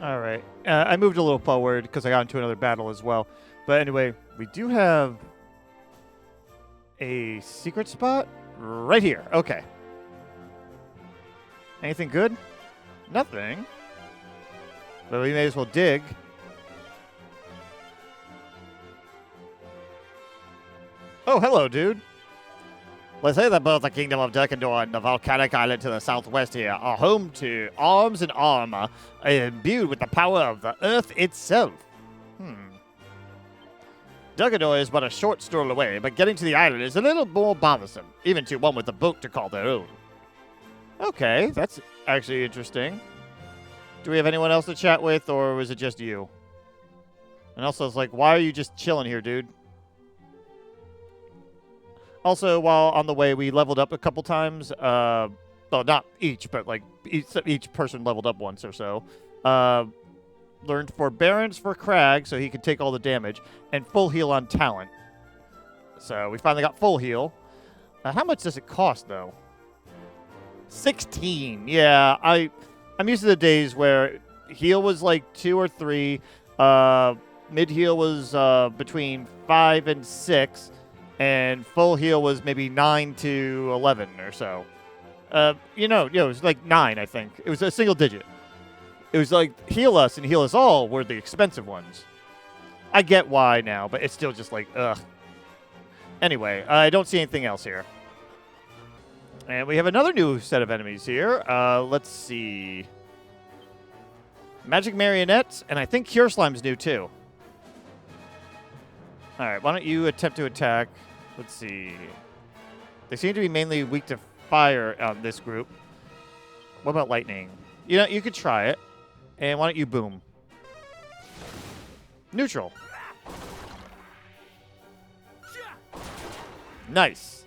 All right. I moved a little forward because I got into another battle as well. But anyway, we do have a secret spot right here. Okay. Anything good? Nothing. But we may as well dig. Oh, hello, dude. Let's say that both the Kingdom of Dirkandor and the volcanic island to the southwest here are home to arms and armor imbued with the power of the earth itself. Dirkandor is but a short stroll away, but getting to the island is a little more bothersome, even to one with a boat to call their own. Okay, that's actually interesting. Do we have anyone else to chat with, or was it just you? And also, it's like, why are you just chilling here, dude? Also, while on the way, we leveled up a couple times. well, not each, but like each person leveled up once or so. Learned Forbearance for Crag, so he can take all the damage, and full heal on Talent. So we finally got full heal. How much does it cost, though? 16. Yeah, I'm used to the days where heal was like 2 or 3. Mid heal was between 5 and 6, and full heal was maybe 9 to 11 or so. It was like 9, I think. It was a single digit. It was like heal us and heal us all were the expensive ones. I get why now, but it's still just like, ugh. Anyway, I don't see anything else here. And we have another new set of enemies here. Let's see. Magic Marionettes, and I think Cure Slime's new too. Alright, why don't you attempt to attack? Let's see. They seem to be mainly weak to fire on this group. What about lightning? You know, you could try it. And why don't you boom? Neutral. Nice.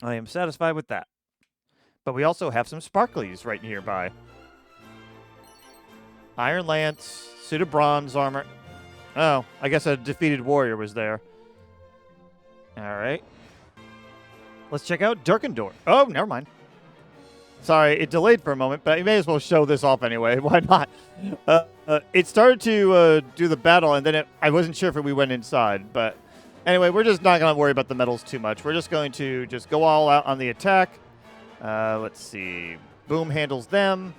I am satisfied with that. But we also have some sparklies right nearby. Iron Lance, suit of bronze armor. Oh, I guess a defeated warrior was there. All right. Let's check out Dirkandor. Oh, never mind. Sorry, it delayed for a moment, but I may as well show this off anyway. Why not? It started to do the battle, and then I wasn't sure if we went inside. But anyway, we're just not going to worry about the medals too much. We're just going to just go all out on the attack. Let's see. Boom handles them.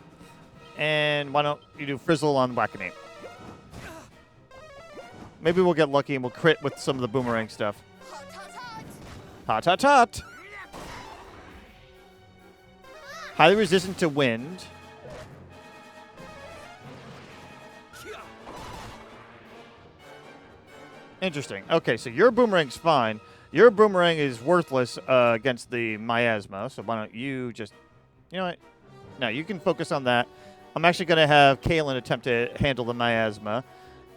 And why don't you do Frizzle on Smackanape? Maybe we'll get lucky and we'll crit with some of the boomerang stuff. Hot, hot, hot. Highly resistant to wind. Interesting. Okay, so your boomerang's fine. Your boomerang is worthless against the miasma, so why don't you just... You know what? No, you can focus on that. I'm actually going to have Kaylin attempt to handle the miasma.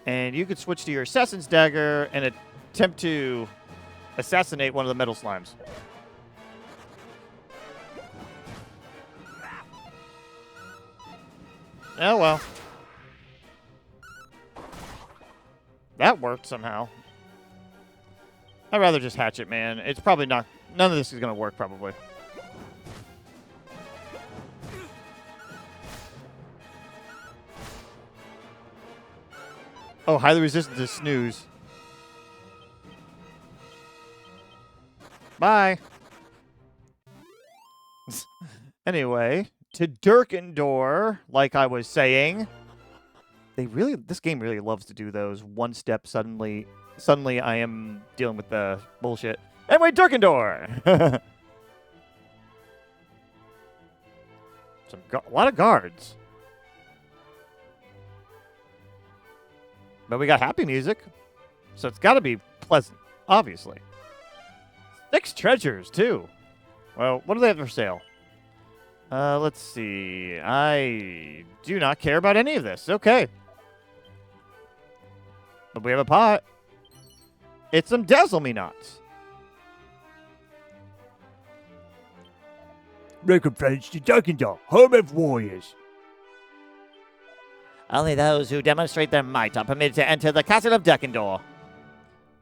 And you could switch to your Assassin's Dagger and attempt to assassinate one of the metal slimes. Oh, well. That worked somehow. I'd rather just hatch it, man. It's probably not... None of this is going to work, probably. Oh, highly resistant to snooze. Bye. Anyway, to Dirkandor, like I was saying, this game really loves to do those one step suddenly I am dealing with the bullshit. Anyway, Dirkandor. A lot of guards. But we got happy music, so it's got to be pleasant, obviously. 6 treasures, too. Well, what do they have for sale? Let's see. I do not care about any of this. Okay. But we have a pot. It's some Dazzle-Me-Nots. Welcome, friends, to Dirkandor, home of warriors. Only those who demonstrate their might are permitted to enter the castle of Dirkandor.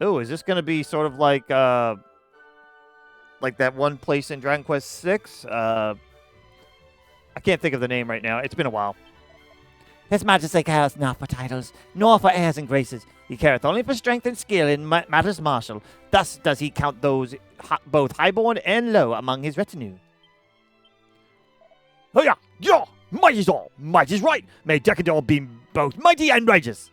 Oh, is this going to be sort of like that one place in Dragon Quest VI? I can't think of the name right now. It's been a while. His Majesty careth not for titles, nor for airs and graces. He careth only for strength and skill in matters martial. Thus does he count those both highborn and low among his retinue. Oh yeah, yeah, might is all, might is right. May Dirkandor be both mighty and righteous.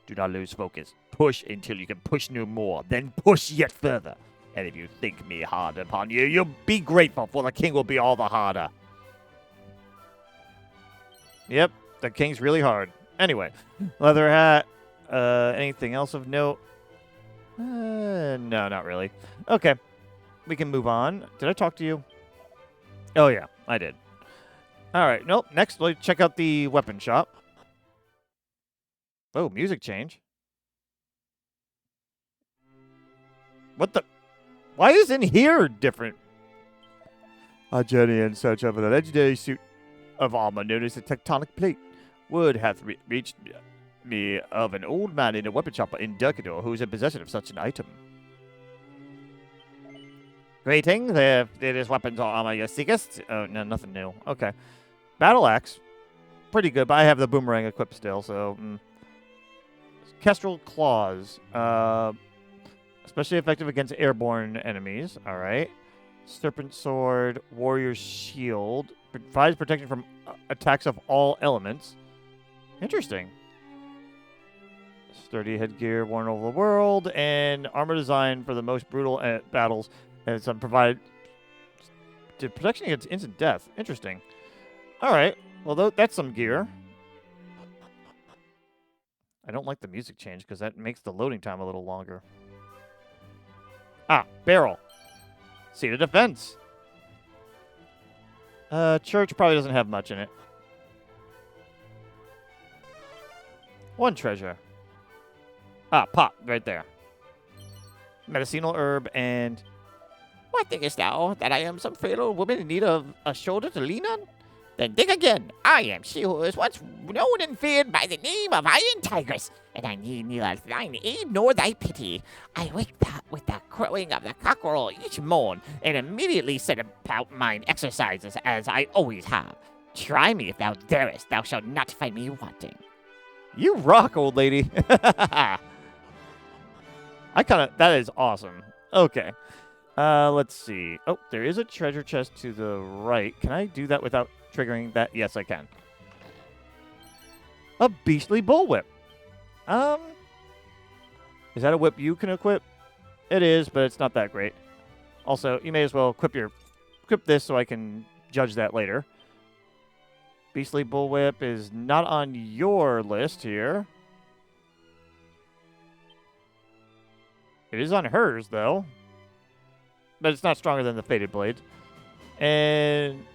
Do not lose focus. Push until you can push no more, then push yet further. And if you think me hard upon you, you'll be grateful, for the king will be all the harder. Yep, the king's really hard. Anyway, leather hat. Anything else of note? No, not really. Okay, we can move on. Did I talk to you? Oh, yeah, I did. All right, nope. Next, let's check out the weapon shop. Oh, music change. What the? Why is in here different? A journey in search of the legendary suit of armor known as the Tectonic Plate. Word hath reached me of an old man in a weapon shop in Dirkandor who is in possession of such an item. Greetings, if it is weapons or armor you seekest. Oh, no, nothing new. Okay. Battle axe. Pretty good, but I have the boomerang equipped still, so... Kestrel claws. Especially effective against airborne enemies. Alright. Serpent sword. Warrior's shield. Provides protection from attacks of all elements. Interesting. Sturdy headgear worn over the world. And armor design for the most brutal battles. And some provide protection against instant death. Interesting. Alright. Well, that's some gear. I don't like the music change because that makes the loading time a little longer. Ah, barrel. Seat of defense. Church probably doesn't have much in it. One treasure. Ah, pot, right there. Medicinal herb and... What thinkest thou, that I am some frail old woman in need of a shoulder to lean on? Then dig again. I am she who is once known and feared by the name of Iron Tigress, and I need neither thine aid nor thy pity. I wake with the crowing of the cockerel each morn, and immediately set about mine exercises as I always have. Try me if thou darest, thou shalt not find me wanting. You rock, old lady. That is awesome. Okay. Let's see. Oh, there is a treasure chest to the right. Can I do that without triggering that? Yes, I can. A beastly bullwhip. Is that a whip you can equip? It is, but it's not that great. Also, you may as well equip this so I can judge that later. Beastly bullwhip is not on your list here. It is on hers, though. But it's not stronger than the Faded Blade. And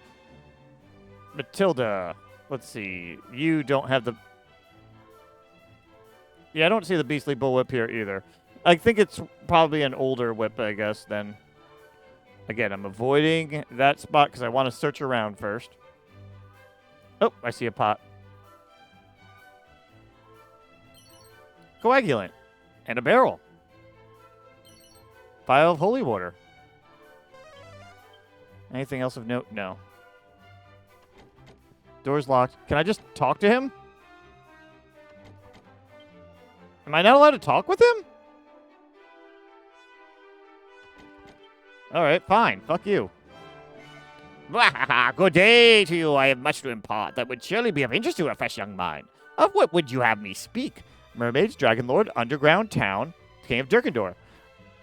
Matilda, let's see. You don't have the... Yeah, I don't see the Beastly Bullwhip here either. I think it's probably an older whip, I guess, then. Again, I'm avoiding that spot because I want to search around first. Oh, I see a pot. Coagulant. And a barrel. Vial of holy water. Anything else of note? No. Door's locked. Can I just talk to him? Am I not allowed to talk with him? Alright, fine. Fuck you. Good day to you. I have much to impart that would surely be of interest to a fresh young mind. Of what would you have me speak? Mermaids, Dragon Lord, Underground Town, King of Dirkandor.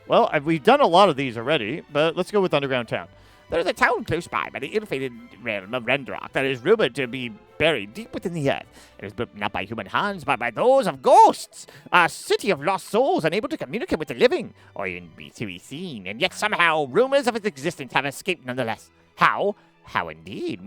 Well, we've done a lot of these already, but let's go with Underground Town. There is a town close by the ill-fated realm of Rendrock that is rumored to be buried deep within the earth. It is built not by human hands, but by those of ghosts. A city of lost souls unable to communicate with the living, or even to be seen, and yet somehow rumors of its existence have escaped nonetheless. How? How indeed?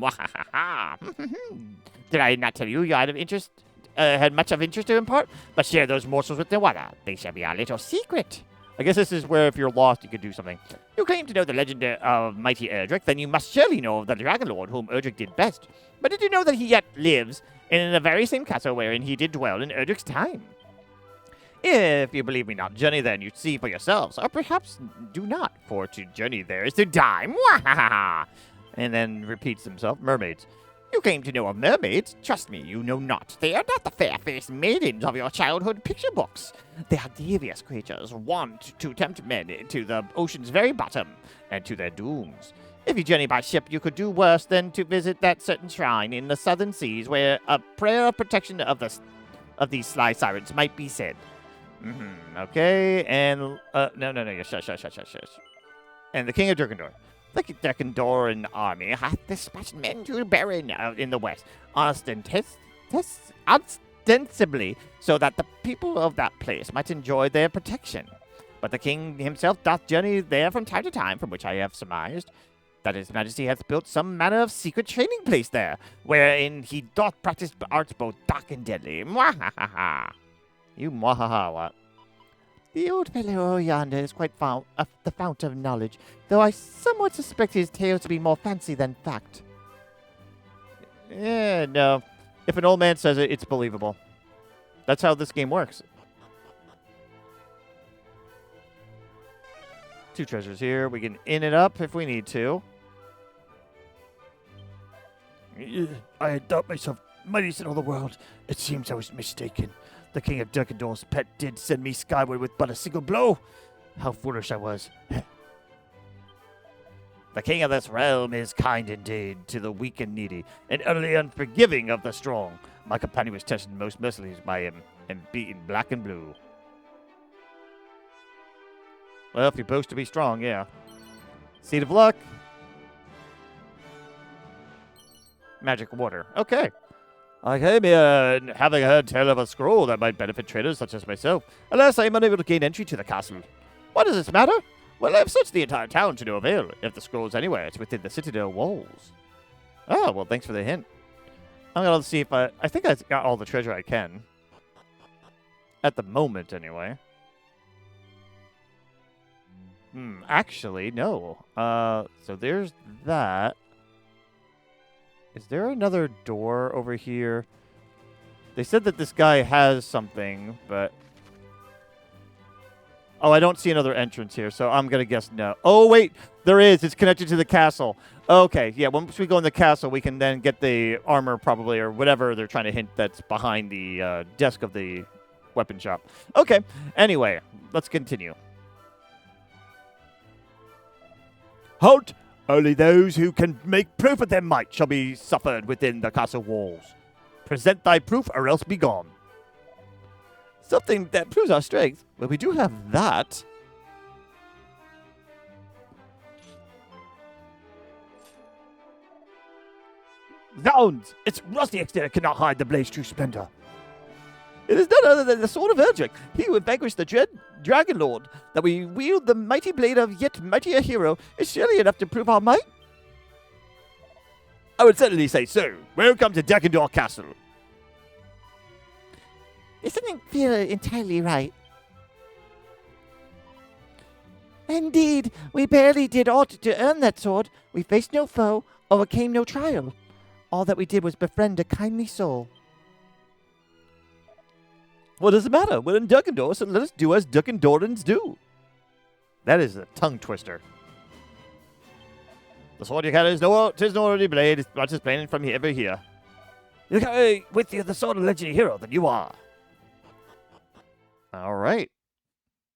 Did I not tell you had much of interest to impart? But share those morsels with no other. They shall be our little secret. I guess this is where if you're lost, you could do something. You claim to know the legend of mighty Erdrick, then you must surely know of the Dragon Lord whom Erdrick did best. But did you know that he yet lives in the very same castle wherein he did dwell in Erdrick's time? If you believe me not, journey then, you see for yourselves. Or perhaps do not, for to journey there is to die. And then repeats himself. Mermaids. You claim to know of mermaids. Trust me, you know not. They are not the fair-faced maidens of your childhood picture books. They are devious creatures, wont to tempt men to the ocean's very bottom, and to their dooms. If you journey by ship, you could do worse than to visit that certain shrine in the southern seas where a prayer of protection of these sly sirens might be said. Okay, and... No, shush. And the King of Dirkandor. The Dirkandoran army hath dispatched men to Baron in the west, ostensibly so that the people of that place might enjoy their protection. But the king himself doth journey there from time to time, from which I have surmised that his majesty hath built some manner of secret training place there, wherein he doth practice arts both dark and deadly. You mwahaha what? The old fellow yonder is quite the fount of knowledge, though I somewhat suspect his tales to be more fancy than fact. Yeah, no. If an old man says it, it's believable. That's how this game works. 2 treasures here. We can in it up if we need to. I had thought myself mightiest in all the world. It seems I was mistaken. The king of Dirkandor's pet did send me skyward with but a single blow. How foolish I was. The king of this realm is kind indeed to the weak and needy, and utterly unforgiving of the strong. My companion was tested most mercilessly by him, and beaten black and blue. Well, if you boast to be strong, yeah. Seed of luck. Magic water. Okay. I came here having heard tell of a scroll that might benefit traders such as myself. Alas, I am unable to gain entry to the castle. What does this matter? Well, I have searched the entire town to no avail. If the scroll is anywhere, it's within the citadel walls. Oh, well, thanks for the hint. I'm going to see if I think I got all the treasure I can. At the moment, anyway. Actually, no. So there's that. Is there another door over here? They said that this guy has something, but... Oh, I don't see another entrance here, so I'm going to guess no. Oh, wait! There is! It's connected to the castle. Okay, yeah, once we go in the castle, we can then get the armor, probably, or whatever they're trying to hint that's behind the desk of the weapon shop. Okay, anyway, let's continue. Halt! Only those who can make proof of their might shall be suffered within the castle walls. Present thy proof, or else be gone. Something that proves our strength. Well, we do have that. Zounds! Its rusty exterior cannot hide the blade's true splendor. It is none other than the sword of Erdrick, he who vanquished the dread Dragon Lord. That we wield the mighty blade of yet mightier hero is surely enough to prove our might. I would certainly say so. Welcome to Dirkandor Castle. It doesn't feel entirely right. Indeed, we barely did aught to earn that sword. We faced no foe, overcame no trial. All that we did was befriend a kindly soul. What does it matter? We're in Dirkandor, so let us do as Dirkandorans do. That is a tongue twister. The sword you carry is tis no ordinary blade, it's much as plain from here ever here. You carry with you the sword of legendary hero that you are. All right.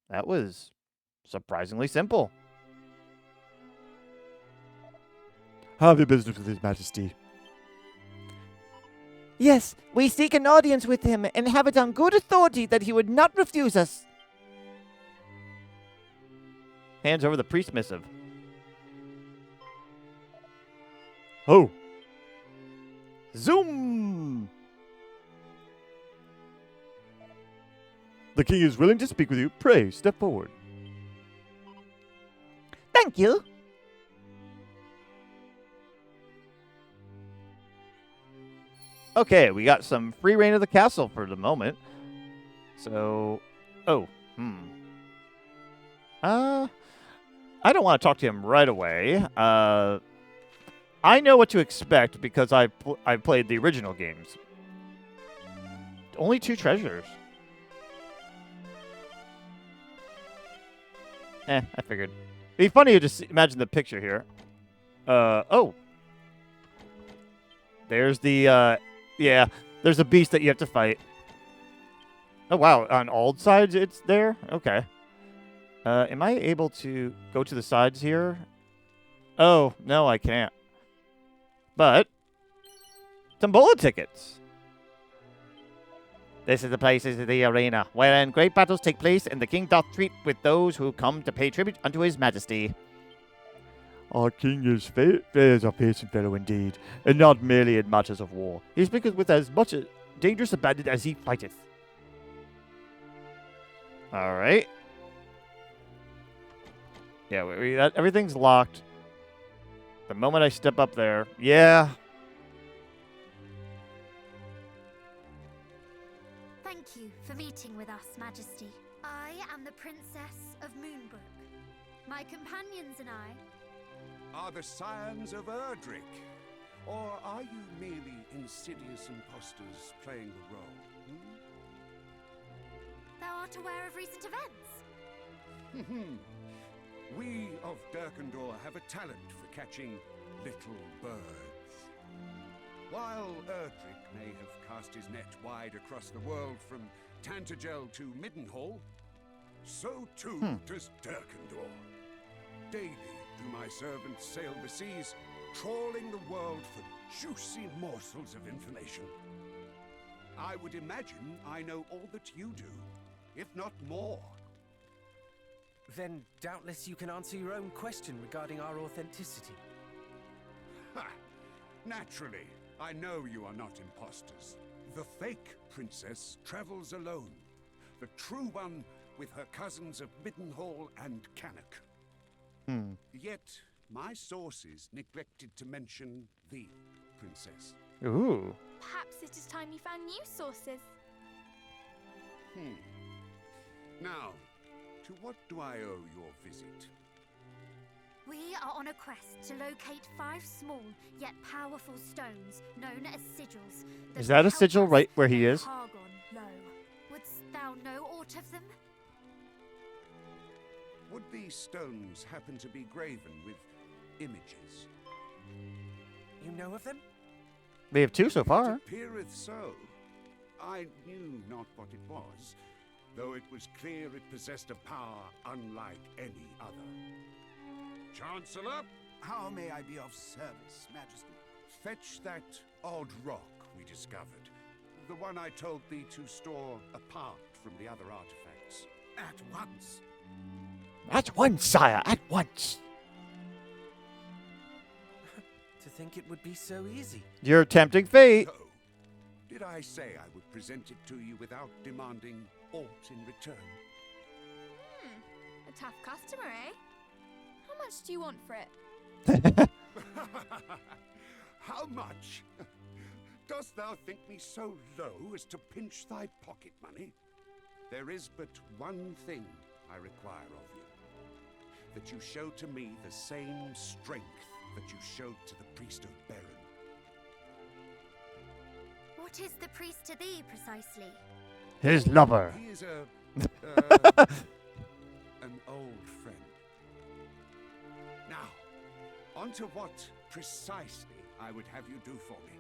That was surprisingly simple. Have your business with His Majesty. Yes, we seek an audience with him and have it on good authority that he would not refuse us. Hands over the priest missive. Oh. Zoom! The king is willing to speak with you. Pray, step forward. Thank you. Okay, we got some free reign of the castle for the moment. So, I don't want to talk to him right away. I know what to expect because I've played the original games. Only 2 treasures. I figured. It'd be funny to just imagine the picture here. There's the, yeah, there's a beast that you have to fight. Oh, wow. On all sides it's there? Okay. Am I able to go to the sides here? Oh, no, I can't. But, Tombola tickets. This is the place, this is the arena, wherein great battles take place, and the king doth treat with those who come to pay tribute unto his majesty. Our king is fair as a patient fellow indeed, and not merely in matters of war. He speaketh with as much dangerous abandon as he fighteth. All right. Yeah, everything's locked. The moment I step up there, yeah. Thank you for meeting with us, Majesty. I am the Princess of Moonbrook. My companions and I... Are the scions of Erdrick? Or are you merely insidious impostors playing the role? Thou art aware of recent events? We of Dirkandor have a talent for catching little birds. While Erdrick may have cast his net wide across the world from Tantagel to Middenhall, so too does Dirkandor. Daily do my servants sail the seas, trawling the world for juicy morsels of information. I would imagine I know all that you do, if not more. Then doubtless you can answer your own question regarding our authenticity. Ha! Naturally, I know you are not imposters. The fake princess travels alone. The true one with her cousins of Middenhall and Cannock. Yet, my sources neglected to mention the princess. Ooh. Perhaps it is time you found new sources. Now, to what do I owe your visit? We are on a quest to locate 5 small yet powerful stones known as sigils. Is that a will sigil help us right where he lay is? Hargon low. Wouldst thou know aught of them? Would these stones happen to be graven with images? You know of them? We have 2 so far. It appeareth so. I knew not what it was, though it was clear it possessed a power unlike any other. Chancellor? How may I be of service, Majesty? Fetch that odd rock we discovered. The one I told thee to store apart from the other artifacts. At once. At once, sire, at once. To think it would be so easy. You're tempting fate. So, did I say I would present it to you without demanding aught in return? A tough customer, eh? How much do you want for it? How much? Dost thou think me so low as to pinch thy pocket money? There is but one thing I require of you. That you show to me the same strength that you showed to the priest of Beren. What is the priest to thee, precisely? His lover. He is an old friend. Now, on to what precisely I would have you do for me.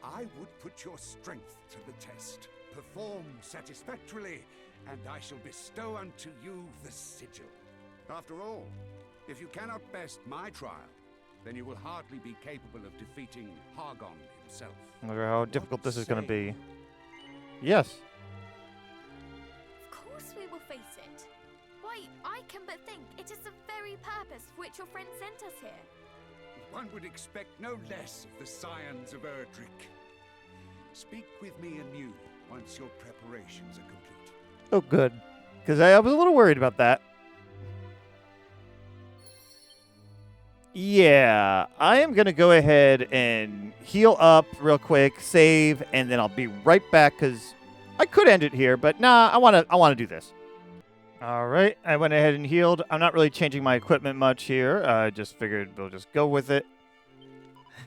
I would put your strength to the test. Perform satisfactorily, and I shall bestow unto you the sigil. After all, if you cannot best my trial, then you will hardly be capable of defeating Hargon himself. I wonder how difficult this is going to be. Yes. Of course we will face it. Why, I can but think it is the very purpose for which your friend sent us here. One would expect no less of the scions of Erdrick. Speak with me anew once your preparations are complete. Oh, good. Because I was a little worried about that. Yeah, I am going to go ahead and heal up real quick, save, and then I'll be right back because I could end it here, but nah, I want to do this. All right, I went ahead and healed. I'm not really changing my equipment much here. I just figured we'll just go with it.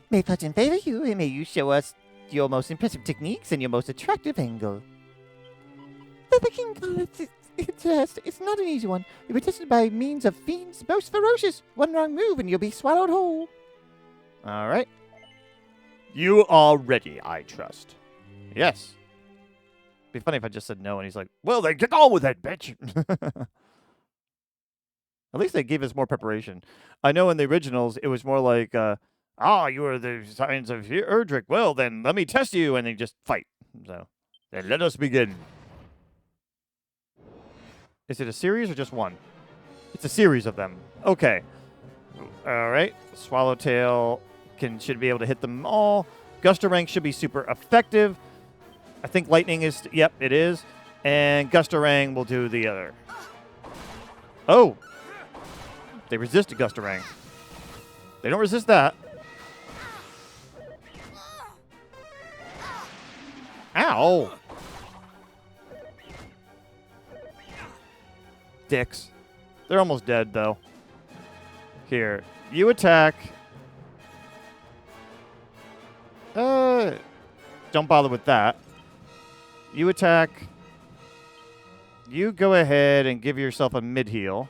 May fortune favor you, and may you show us your most impressive techniques and your most attractive angle. The king it's not an easy one. You'll be tested by means of fiends most ferocious. One wrong move and you'll be swallowed whole. All right. You are ready, I trust. Yes. Be funny if I just said no and he's like, well, then get on with it, bitch. At least they gave us more preparation. I know in the originals, it was more like, you are the scions of Erdrick. Well, then let me test you. And they just fight. So, then let us begin. Is it a series or just one? It's a series of them. Okay. All right. Swallowtail should be able to hit them all. Gustarang should be super effective. I think lightning is... Yep, it is. And Gustarang will do the other. Oh. They resisted Gustarang. They don't resist that. Ow. Dicks. They're almost dead, though. Here. You attack. Don't bother with that. You attack. You go ahead and give yourself a mid-heal.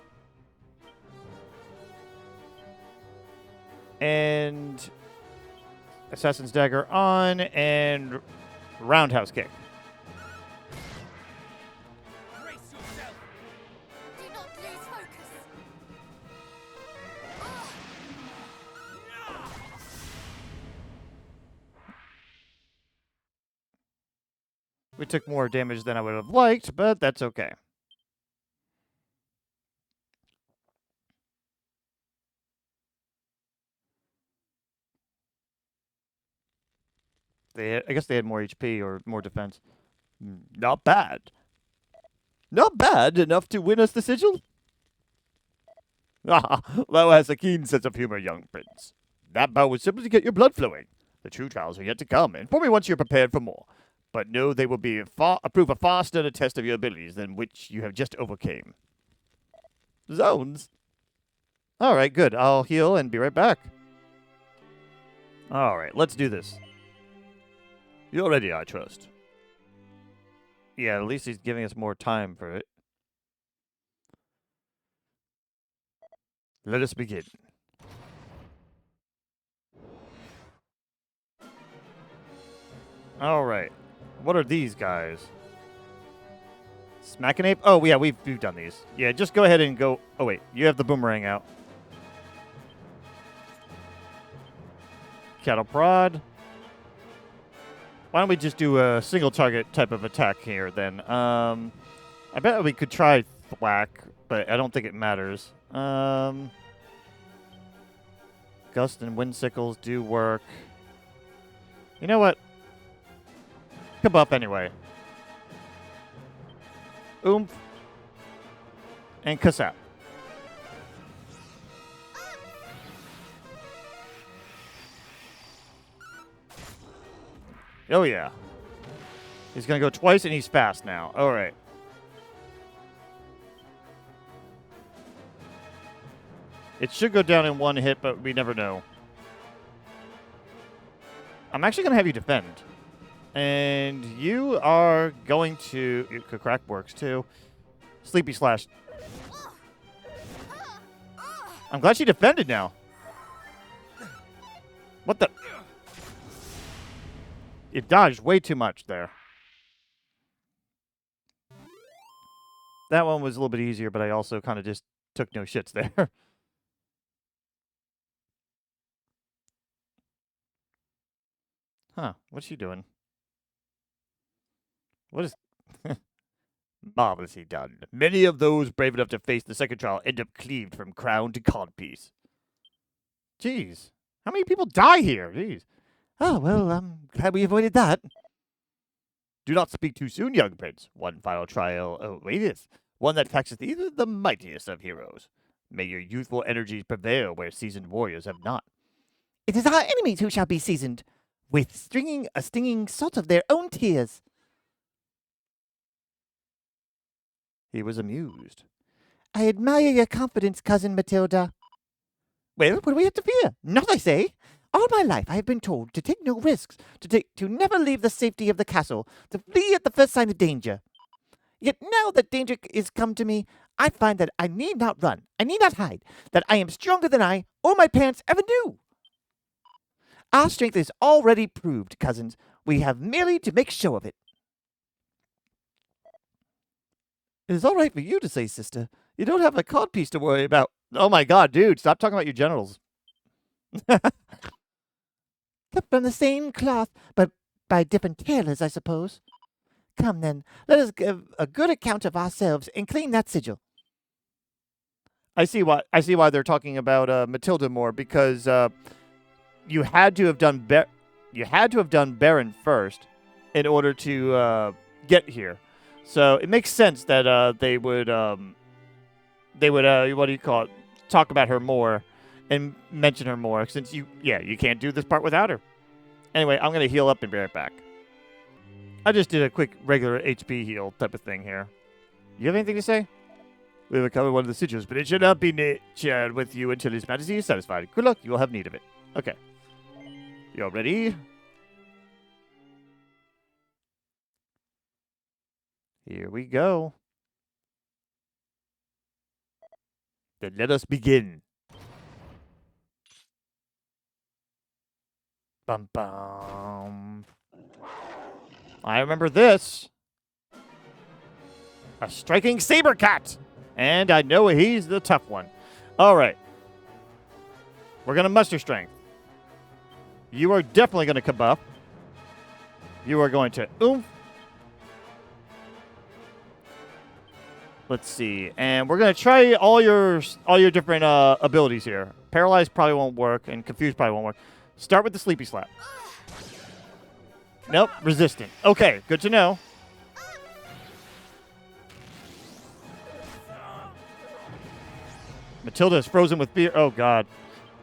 And Assassin's Dagger on, and Roundhouse Kick. Brace yourself. Do not lose focus. We took more damage than I would have liked, but that's okay. I guess they had more HP or more defense. Not bad. Not bad enough to win us the sigil? Ah, thou hast a keen sense of humor, young prince. That bow was simply to get your blood flowing. The true trials are yet to come. Inform me once you're prepared for more. But know they will be prove a far sterner test of your abilities than which you have just overcame. Zones. All right, good. I'll heal and be right back. All right, let's do this. You're ready, I trust. Yeah, at least he's giving us more time for it. Let us begin. All right. What are these guys? Smackanape? Oh, yeah, we've done these. Yeah, just go ahead and go. Oh, wait. You have the boomerang out. Cattle prod. Why don't we just do a single target type of attack here then? I bet we could try thwack, but I don't think it matters. Gust and wind sickles do work. You know what? Come up anyway. Oomph. And Kassap. Oh, yeah. He's going to go twice, and he's fast now. All right. It should go down in one hit, but we never know. I'm actually going to have you defend. And you are going to... Crack works, too. Sleepy Slash. I'm glad she defended now. What the... It dodged way too much there. That one was a little bit easier, but I also kind of just took no shits there. Huh, what's she doing? What is... Marvelously done. Many of those brave enough to face the second trial end up cleaved from crown to codpiece. Jeez. How many people die here? Jeez. Oh, well, I'm glad we avoided that. Do not speak too soon, young prince. One final trial awaiteth. One that taxeth even the mightiest of heroes. May your youthful energies prevail where seasoned warriors have not. It is our enemies who shall be seasoned, with a stinging salt of their own tears. He was amused. I admire your confidence, cousin Matilda. Well, what do we have to fear? Not, I say. All my life I have been told to take no risks, to never leave the safety of the castle, to flee at the first sign of danger. Yet now that danger is come to me, I find that I need not run, I need not hide, that I am stronger than I or my parents ever knew. Our strength is already proved, cousins. We have merely to make show of it. It is all right for you to say, sister. You don't have a codpiece to worry about. Oh my god, dude, stop talking about your genitals. Cut from the same cloth, but by different tailors, I suppose. Come then, let us give a good account of ourselves and clean that sigil. I see why they're talking about Matilda more, because you had to have done Baron first in order to get here. So it makes sense that they would what do you call it? Talk about her more and mention her more, since you can't do this part without her. Anyway, I'm gonna heal up and be right back. I just did a quick regular HP heal type of thing here. You have anything to say? We have recovered one of the sigils, but it should not be shared with you until His Majesty is satisfied. Good luck. You will have need of it. Okay. You're ready? Here we go. Then let us begin. Bum bum. I remember this. A Striking Sabercat. And I know he's the tough one. All right. We're going to muster strength. You are definitely going to kabuff. You are going to oomph. Let's see. And we're going to try all your different abilities here. Paralyzed probably won't work, and Confused probably won't work. Start with the Sleepy Slap. Nope, resistant. Okay, good to know. Matilda is frozen with fear. Oh, God.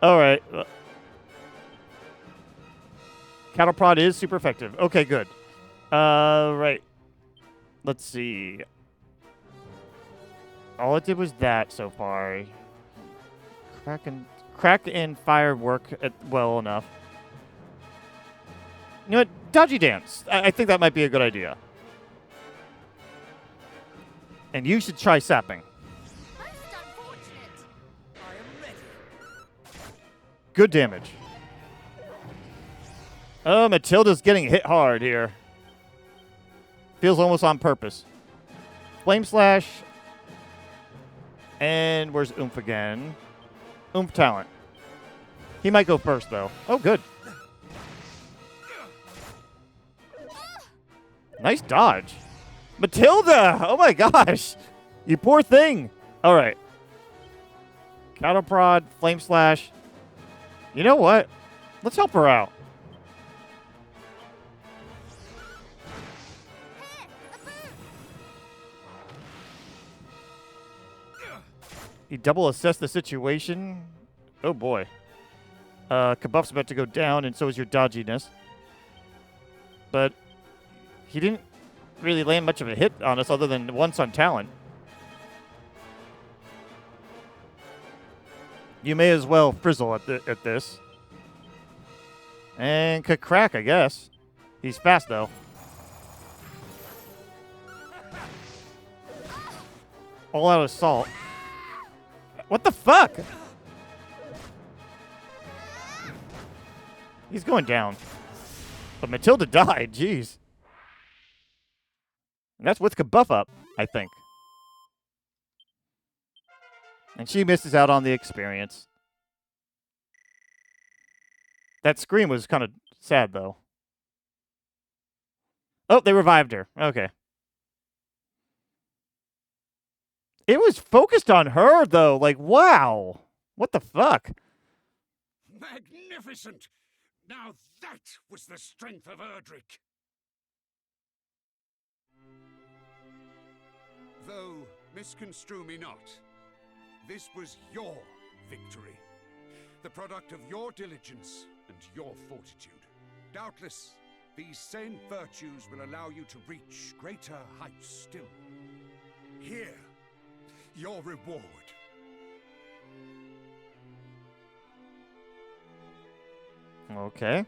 All right. Cattle Prod is super effective. Okay, good. Right. Let's see. All it did was that so far. Crack and fire work well enough. You know what? Dodgy Dance. I think that might be a good idea. And you should try sapping. Good damage. Oh, Matilda's getting hit hard here. Feels almost on purpose. Flame Slash. And where's Oomph again? Oomph Talent. He might go first, though. Oh, good. Nice dodge. Matilda! Oh, my gosh. You poor thing. All right. Cattle Prod, Flame Slash. You know what? Let's help her out. You double assess the situation. Oh boy. Kabuff's about to go down, and so is your dodginess. But he didn't really land much of a hit on us other than once on talent. You may as well frizzle at this. And could crack, I guess. He's fast, though. All out assault. What the fuck? He's going down. But Matilda died. Jeez. And that's with Kabuff up, I think. And she misses out on the experience. That scream was kind of sad, though. Oh, they revived her. Okay. It was focused on her, though. Like, wow. What the fuck? Magnificent! Now that was the strength of Erdrick. Though, misconstrue me not. This was your victory. The product of your diligence and your fortitude. Doubtless, these same virtues will allow you to reach greater heights still. Here, your reward. Okay.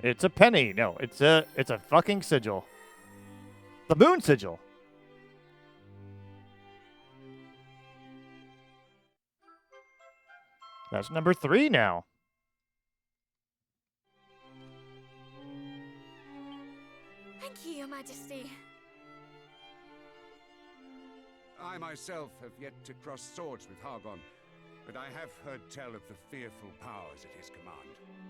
It's a penny. No, it's a fucking sigil. The moon sigil. That's number 3 now. Thank you, Your Majesty. I myself have yet to cross swords with Hargon, but I have heard tell of the fearful powers at his command.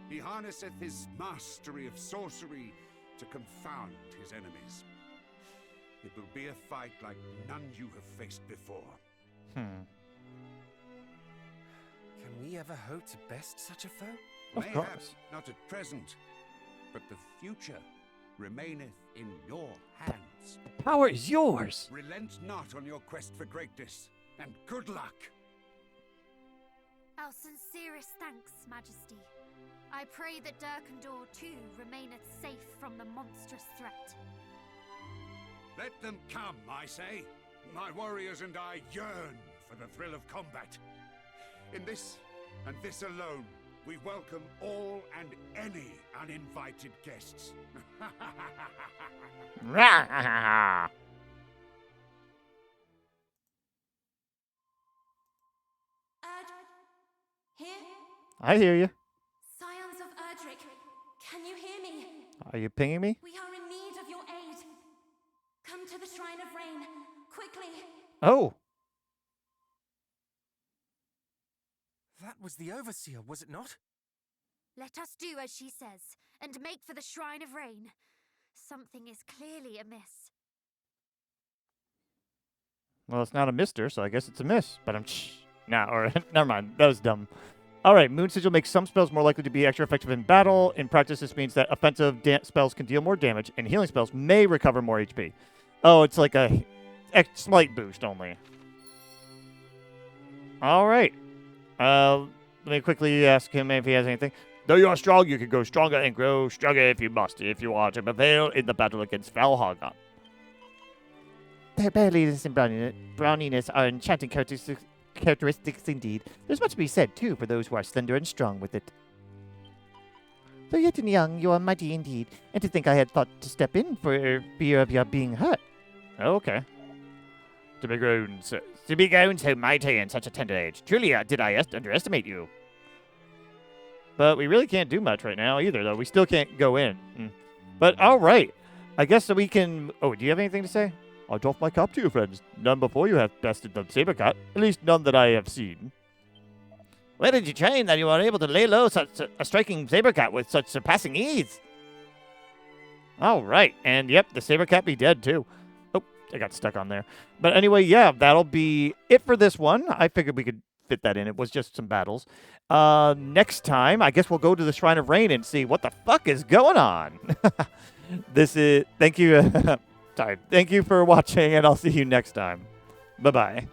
He harnesseth his mastery of sorcery to confound his enemies. It will be a fight like none you have faced before. Can we ever hope to best such a foe? Mayhaps not at present, but the future remaineth in your hands. The power is yours. Relent not on your quest for greatness, and good luck. Our sincerest thanks, Majesty. I pray that Dirkandor too remaineth safe from the monstrous threat. Let them come, I say. My warriors and I yearn for the thrill of combat. In this, and this alone, we welcome all and any uninvited guests. Here? I hear you. Scions of Erdrick, can you hear me? Are you pinging me? We are in need of your aid. Come to the Shrine of Rain, quickly. Oh. That was the Overseer, was it not? Let us do as she says, and make for the Shrine of Rain. Something is clearly amiss. Well, it's not a mister, so I guess it's a miss. But never mind. That was dumb. All right, Moon Sigil makes some spells more likely to be extra effective in battle. In practice, this means that offensive spells can deal more damage, and healing spells may recover more HP. Oh, it's like a slight boost only. All right. Let me quickly ask him if he has anything. Though you are strong, you can grow stronger and grow stronger if you must, if you want to prevail in the battle against Valhagon. Their barreliness and browniness are enchanting characteristics indeed. There's much to be said, too, for those who are slender and strong with it. Though yet and young, you are mighty indeed, and to think I had thought to step in for fear of your being hurt. Okay. To be grown so mighty in such a tender age. Truly, did I underestimate you? But we really can't do much right now either, though. We still can't go in. But all right. I guess we can... Oh, do you have anything to say? I doff my cap to you, friends. None before you have bested the Sabercat. At least none that I have seen. Where did you train that you are able to lay low such a striking Sabercat with such surpassing ease? All right. And, yep, the Sabercat be dead, too. Oh, I got stuck on there. But anyway, yeah, that'll be it for this one. I figured we could fit that in. It was just some battles. Next time, I guess we'll go to the Shrine of Rain and see what the fuck is going on. Thank you. Sorry. Thank you for watching, and I'll see you next time. Bye-bye.